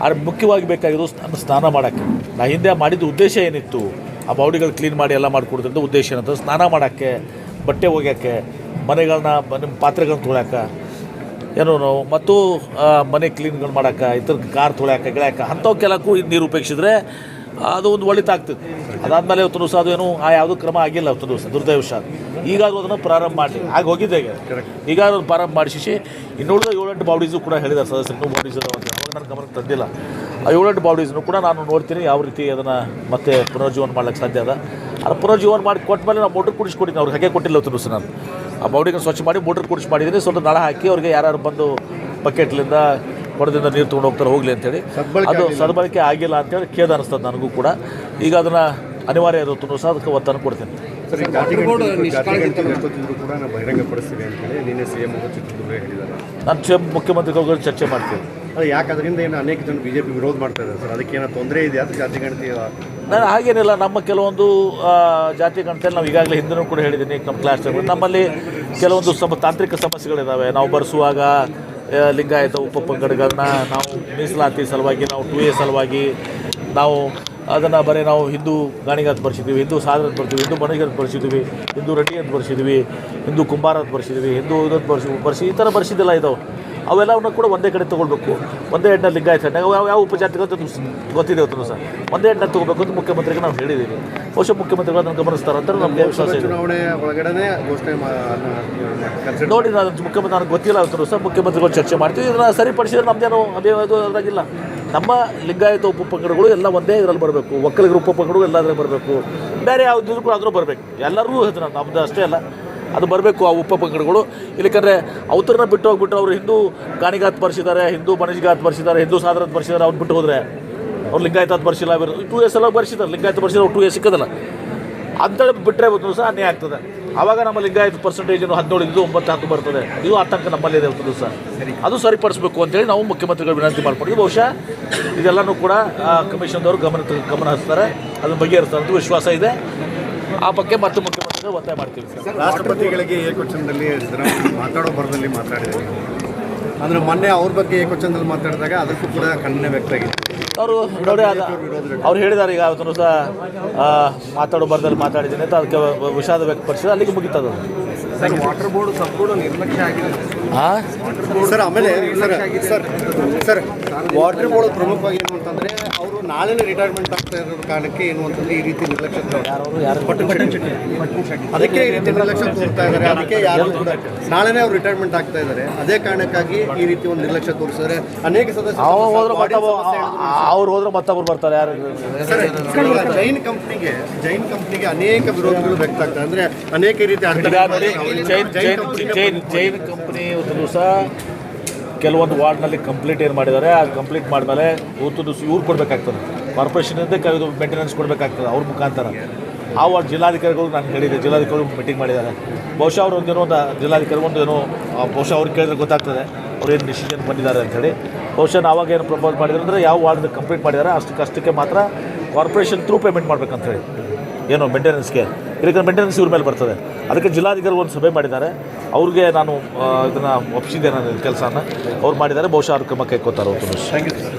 ಆದರೆ ಮುಖ್ಯವಾಗಿ ಬೇಕಾಗಿದ್ದು ಸ್ನಾನ ಮಾಡೋಕ್ಕೆ. ನಾ ಹಿಂದೆ ಮಾಡಿದ್ದು ಉದ್ದೇಶ ಏನಿತ್ತು, ಆ ಬಾಡಿಗಳು ಕ್ಲೀನ್ ಮಾಡಿ ಎಲ್ಲ ಮಾಡಿಕೊಡೋದ್ರಿಂದ ಉದ್ದೇಶ ಏನಂತ ಸ್ನಾನ ಮಾಡೋಕ್ಕೆ, ಬಟ್ಟೆ ಒಗ್ಯೋಕ್ಕೆ, ಮನೆಗಳನ್ನ ನಿಮ್ಮ ಪಾತ್ರೆಗಳನ್ನ ತೊಳ್ಯಾಕೆ ಮತ್ತು ಮನೆ ಕ್ಲೀನ್ಗಳು ಮಾಡೋಕ್ಕೆ, ಇತರ ಕಾರ್ ತೊಳ್ಯಾಕೆ ಗಿಳ್ಯಾಕೆ ಅಂಥವಕ್ಕೆಲ್ಲಕ್ಕೂ ನೀರು ಉಪಯೋಗಿಸಿದ್ರೆ ಅದು ಒಂದು ಒಳಿತಾಗ್ತದೆ. ಅದಾದಮೇಲೆ ಇವತ್ತು ದಿವಸ ಅದೇನು ಯಾವುದೂ ಕ್ರಮ ಆಗಿಲ್ಲ ಇವತ್ತು ದಿವಸ, ದುರ್ದೈವಶಾತ್. ಈಗಾದರೂ ಅದನ್ನು ಪ್ರಾರಂಭ ಮಾಡಿ ಆಗಿ ಹೋಗಿದೆ. ಈಗ ಅದನ್ನು ಪ್ರಾರಂಭ ಮಾಡಿಸಿ ಇನ್ನುಳಿದ 7-8 ಬಾಡೀಸು ಕೂಡ ಹೇಳಿದ್ದಾರೆ ಸದಸ್ಯರು. ಇನ್ನೂ ಬಾಡೀಸ್ ಅದಾವೆ ಅಂತ ಅವಾಗ ನನ್ನ ಗಮನಕ್ಕೆ ತಂದಿಲ್ಲ. ಆ 7-8 ಬಾಡೀಸ್ನು ಕೂಡ ನಾನು ನೋಡ್ತೀನಿ ಯಾವ ರೀತಿ ಅದನ್ನು ಮತ್ತೆ ಪುನರ್ಜೀವನ ಮಾಡ್ಲಿಕ್ಕೆ ಸಾಧ್ಯ ಅದ. ಅದು ಪುನರ್ಜೀವನ ಮಾಡಿ ಕೊಟ್ಟ ಮೇಲೆ ನಾವು ಮೋಟ್ರ್ ಕುಡಿಸ್ಕೊಟ್ಟಿದ್ದೀನಿ. ಅವ್ರಿಗೆ ಹಾಗೆ ಕೊಟ್ಟಿಲ್ಲ ಇವತ್ತು ದಿವಸ. ನಾನು ಆ ಬಾಡಿಗೆ ಸ್ವಚ್ಛ ಮಾಡಿ ಮೋಟ್ರ್ ಕುಡಿಸಿ ಮಾಡಿದ್ದೀನಿ. ಸ್ವಲ್ಪ ನಳ ಹಾಕಿ ಅವ್ರಿಗೆ ಯಾರು ಬಂದು ಬಕೆಟ್ಲಿಂದ ಕೊಡದಿಂದ ನೀರು ತೊಗೊಂಡು ಹೋಗ್ತಾರೆ ಹೋಗಲಿ ಅಂತೇಳಿ. ಅದು ಸದ್ಬಳಕೆ ಆಗಿಲ್ಲ ಅಂತೇಳಿ ಖೇದ ಅನಿಸ್ತದೆ ನನಗೂ ಕೂಡ. ಈಗ ಅದನ್ನು ಅನಿವಾರ್ಯ ಇರುತ್ತೂ ಸಹ ಅದಕ್ಕೆ ಒತ್ತನ್ನು ಕೊಡ್ತೀನಿ. ಸರ್, ಜಾತಿಗಣತಿದ್ರು ಕೂಡ ನಾವು ಬಹಿರಂಗಪಡಿಸ್ತೀವಿ ಅಂತೇಳಿ ನಿನ್ನೆ CM ಚಿತ್ರದುರ್ಗ ಹೇಳಿದ್ದಾರೆ. ನಾನು ಮುಖ್ಯಮಂತ್ರಿಗಳು ಚರ್ಚೆ ಮಾಡ್ತೀನಿ. ಅದು ಯಾಕೆ ಅದರಿಂದ ಏನು ಅನೇಕ ಜನ BJP ವಿರೋಧ ಮಾಡ್ತಾ ಇದ್ದಾರೆ ಸರ್? ಅದಕ್ಕೆ ಏನೋ ತೊಂದರೆ ಇದೆಯಾ ಜಾತಿ ಗಣತಿ? ನಾನು ಹಾಗೇನಿಲ್ಲ. ನಮ್ಮ ಕೆಲವೊಂದು ಜಾತಿ ಗಣತಿಯಲ್ಲಿ ನಾವು ಈಗಾಗಲೇ ಹಿಂದೂ ಕೂಡ ಹೇಳಿದ್ದೀನಿ. ನಮ್ಮ ಕ್ಲಾಸ್ ನಮ್ಮಲ್ಲಿ ಕೆಲವೊಂದು ತಾಂತ್ರಿಕ ಸಮಸ್ಯೆಗಳಿದ್ದಾವೆ. ನಾವು ಬರೆಸುವಾಗ ಲಿಂಗಾಯತ ಉಪಪಂಗಡಗಳನ್ನ ನಾವು ಮೀಸಲಾತಿ ಸಲುವಾಗಿ, ನಾವು 2A ಸಲುವಾಗಿ ನಾವು ಅದನ್ನು ಬರೀ ನಾವು ಹಿಂದೂ ಗಾಣಿಗ ಅಂತ ಬರ್ಸಿದ್ದೀವಿ, ಹಿಂದೂ ಸಾಗರ ಅಂತ ಬರ್ತೀವಿ, ಹಿಂದೂ ಮಣಿಗ ಅಂತ ಬರ್ಸಿದ್ದೀವಿ, ಹಿಂದೂ ರೆಡ್ಡಿ ಅಂತ ಬರ್ಸಿದ್ದೀವಿ, ಹಿಂದೂ ಕುಂಬಾರ ಅಂತ ಬರ್ಸಿದ್ದೀವಿ, ಹಿಂದೂ ಇದನ್ನು ಬರ್ಸಿ ಈ ಥರ ಬರ್ಸಿದ್ದೆಲ್ಲ ಇದಾವೆ. ಅವೆಲ್ಲವನ್ನ ಕೂಡ ಒಂದೇ ಕಡೆ ತೊಗೊಳ್ಬೇಕು. ಒಂದೇ ಹೆಣ್ಣ ಲಿಂಗಾಯತ ಯಾವ ಉಪಜಾತಿಗಳು ಗೊತ್ತಿದೆ ಇವತ್ತು ಸರ್. ಒಂದೇ ಹೆಣ್ಣ ತೊಗೋಬೇಕು ಅಂತ ಮುಖ್ಯಮಂತ್ರಿಗೆ ನಾವು ಹೇಳಿದ್ದೀವಿ. ಬಹುಶಃ ಮುಖ್ಯಮಂತ್ರಿಗಳು ಅದನ್ನು ಗಮನಿಸ್ತಾರೆ ಅಂತ ನಮಗೆ ವಿಶ್ವಾಸ ಇದೆ. ಚುನಾವಣೆ ಒಳಗಡೆ ಘೋಷಣೆ ನೋಡಿ, ನಾನು ಮುಖ್ಯಮಂತ್ರಿ ನನಗೆ ಗೊತ್ತಿಲ್ಲ ಇವತ್ತು ಸಹ ಮುಖ್ಯಮಂತ್ರಿಗಳು ಚರ್ಚೆ ಮಾಡ್ತೀವಿ. ಇದನ್ನು ಸರಿಪಡಿಸಿದ್ರೆ ನಮ್ಮದೇನು ಅದಾಗಿಲ್ಲ. ನಮ್ಮ ಲಿಂಗಾಯತ ಉಪಪಂಗಡಗಳು ಎಲ್ಲ ಒಂದೇ ಇದರಲ್ಲಿ ಬರಬೇಕು. ಒಕ್ಕಲಿಗರ ಉಪಪಂಗಡಗಳು ಎಲ್ಲಾದ್ರೆ ಬರಬೇಕು. ಬೇರೆ ಯಾವುದಿದ್ರು ಕೂಡ ಅದನ್ನು ಬರಬೇಕು. ಎಲ್ಲರೂ ನಮ್ಮದು ಅಷ್ಟೇ ಅಲ್ಲ, ಅದು ಬರಬೇಕು ಆ ಉಪಪಂಗಡಗಳು. ಇಲ್ಲಕಂದರೆ ಅವತರನ್ನ ಬಿಟ್ಟು ಹೋಗ್ಬಿಟ್ಟು ಅವರು ಹಿಂದೂ ಗಾಣಿಗಾತ್ ಬರ್ಸಿದ್ದಾರೆ, ಹಿಂದೂ ಬಣಜಿಗಾತ್ ಬರ್ಸಿದ್ದಾರೆ, ಹಿಂದೂ ಸಾದರತ್ ಬರ್ಸಿದ್ದಾರೆ, ಅವ್ರು ಬಿಟ್ಟು ಹೋದರೆ ಅವ್ರು ಲಿಂಗಾಯತ ಬರ್ಸಿಲ್ಲ. 2A ಎಲ್ಲ ಬರ್ಸಿದ್ದಾರೆ. ಲಿಂಗಾಯತ ಬರ್ಸಿದ್ರೆ 2A ಸಿಕ್ಕೋದಲ್ಲ ಅಂತೇಳಿ ಬಿಟ್ಟರೆ ಒಂದು ಸಹ ಅನ್ಯಾಯ ಆಗ್ತದೆ. ಆವಾಗ ನಮ್ಮ ಲಿಂಗಾಯತ ಪರ್ಸೆಂಟೇಜ್ 17 ಇದ್ದು 9-10 ಬರ್ತದೆ. ಇದು ಆತಂಕ ನಮ್ಮಲ್ಲಿದೆ ಇವತ್ತು ದಿವಸ. ಅದು ಸರಿಪಡಿಸಬೇಕು ಅಂತೇಳಿ ನಾವು ಮುಖ್ಯಮಂತ್ರಿಗಳು ವಿನಂತಿ ಮಾಡ್ಕೊಂಡಿದ್ವಿ. ಬಹುಶಃ ಇದೆಲ್ಲನೂ ಕೂಡ ಕಮಿಷನ್ದವರು ಗಮನ ಹರಿಸ್ತಾರೆ, ಅದನ್ನು ಬಗೆಹರಿಸ್ತಾರೆ ಅಂತ ವಿಶ್ವಾಸ ಇದೆ. ಆ ಬಗ್ಗೆ ಮತ್ತು ಮುಖ್ಯಮಂತ್ರಿಗಳು ಒತ್ತಾಯ ಮಾಡ್ತೀವಿ ಸರ್. ರಾಷ್ಟ್ರಪತಿಗಳಿಗೆ ಏಕವಚನದಲ್ಲಿ ಮಾತಾಡೋ ಬರದಲ್ಲಿ ಮಾತಾಡಿದ್ದಾರೆ. ಅಂದರೆ ಮೊನ್ನೆ ಅವ್ರ ಬಗ್ಗೆ ಏಕವಚನದಲ್ಲಿ ಮಾತಾಡಿದಾಗ ಅದಕ್ಕೂ ಕೂಡ ಖಂಡನೆ ವ್ಯಕ್ತ ಆಗಿದೆ. ಅವರು ನೋಡಿ ಅವ್ರು ಹೇಳಿದ್ದಾರೆ ಈಗ ಅವತ್ತು ಸಹ ಮಾತಾಡೋ ಬರದಲ್ಲಿ ಮಾತಾಡಿದ್ದೀನಿ ಅಂತ ಅದಕ್ಕೆ ವಿಷಾದ ವ್ಯಕ್ತಪಡಿಸಿದ್ರೆ ಅಲ್ಲಿಗೆ ಮುಗಿತದ ಸರ್. ವಾಟರ್ ಬೋರ್ಡ್ ಸಂಪೂರ್ಣ ನಿರ್ಲಕ್ಷ್ಯ ಆಗಿದೆ ಸರ್. ಆಮೇಲೆ ಸರ್ ವಾಟರ್ ಬೋರ್ಡ್ ಪ್ರಮುಖವಾಗಿ ಏನು ಅಂತಂದರೆ ಅವರು ನಾಳೆನೇ ರಿಟೈರ್ಮೆಂಟ್ ಆಗ್ತಾ ಇರೋ ಕಾರಣಕ್ಕೆ ಏನು ಅಂತಂದರೆ ಈ ರೀತಿ ನಿರ್ಲಕ್ಷ್ಯ ಅದಕ್ಕೆ ಈ ರೀತಿ ನಿರ್ಲಕ್ಷ್ಯ ತೋರ್ತಾ ಇದ್ದಾರೆ. ಅದಕ್ಕೆ ಯಾರು ಕೂಡ ನಾಳೆನೇ ಅವ್ರು ರಿಟೈರ್ಮೆಂಟ್ ಆಗ್ತಾ ಇದ್ದಾರೆ. ಅದೇ ಕಾರಣಕ್ಕಾಗಿ ಈ ರೀತಿ ಒಂದು ನಿರ್ಲಕ್ಷ್ಯ ತೋರಿಸಿದ್ರೆ ಅನೇಕ ಸದಸ್ಯರು ಅವ್ರು ಹೋದ್ರೆ ಮತ್ತೊಬ್ರು ಬರ್ತಾರೆ. ಯಾರು ಜೈನ್ ಕಂಪ್ನಿಗೆ ಅನೇಕ ವಿರೋಧಗಳು ವ್ಯಕ್ತ ಆಗ್ತದೆ. ಅಂದರೆ ಅನೇಕ ರೀತಿ ಜೈನ್ ಕಂಪ್ನಿ ಒಂದು ದಿವಸ ಕೆಲವೊಂದು ವಾರ್ಡ್ನಲ್ಲಿ ಕಂಪ್ಲೀಟ್ ಏನು ಮಾಡಿದ್ದಾರೆ, ಅದು ಕಂಪ್ಲೀಟ್ ಮಾಡಿದ್ಮೇಲೆ ಇವತ್ತು ದಿವಸ ಇವ್ರು ಕೊಡಬೇಕಾಗ್ತದೆ, ಕಾರ್ಪೊರೇಷನಿಂದ ಇದು ಮೇಂಟೆನೆನ್ಸ್ ಕೊಡಬೇಕಾಗ್ತದೆ ಅವ್ರ ಮುಖಾಂತರ. ಆ ವಾರ್ಡ್ ಜಿಲ್ಲಾಧಿಕಾರಿಗಳು ನಾನು ಹೇಳಿದೆ, ಜಿಲ್ಲಾಧಿಕಾರಿಗಳು ಮೀಟಿಂಗ್ ಮಾಡಿದ್ದಾರೆ. ಬಹುಶಃ ಅವರು ಒಂದೇನೋ ಒಂದು ಜಿಲ್ಲಾಧಿಕಾರಿ ಒಂದು ಏನೋ ಬಹುಶಃ ಅವ್ರಿಗೆ ಕೇಳಿದ್ರೆ ಗೊತ್ತಾಗ್ತದೆ ಅವ್ರು ಏನು ಡಿಸಿಷನ್ ಬಂದಿದ್ದಾರೆ ಅಂಥೇಳಿ. ಬಹುಶಃ ಅವಾಗ ಏನು ಪ್ರಪೋಸ್ ಮಾಡಿದ್ರು ಅಂದರೆ ಯಾವ ವಾರ್ಡ್ ಕಂಪ್ಲೀಟ್ ಮಾಡಿದ್ದಾರೆ ಅಷ್ಟಕ್ಕೆ ಮಾತ್ರ ಕಾರ್ಪೊರೇಷನ್ ಥ್ರೂ ಪೇಮೆಂಟ್ ಮಾಡ್ಬೇಕಂತೇಳಿ, ಏನು ಮೇಂಟೆನೆನ್ಸ್ಗೆ. ಇದಕ್ಕೆ ಮೇಂಟೆನೆನ್ಸ್ ಇವ್ರ ಮೇಲೆ ಬರ್ತದೆ. ಅದಕ್ಕೆ ಜಿಲ್ಲಾಧಿಕಾರಿಗಳು ಒಂದು ಸಭೆ ಮಾಡಿದ್ದಾರೆ. ಅವ್ರಿಗೆ ನಾನು ಇದನ್ನು ಒಪ್ಪಿಸಿದ್ದೆ, ನಾನು ಕೆಲಸನ ಅವ್ರು ಮಾಡಿದ್ದಾರೆ. ಬಹುಶಃ ಅವ್ರ ಕ್ರಮ ಕೈಗೊಳ್ತಾರೆ. Thank you sir.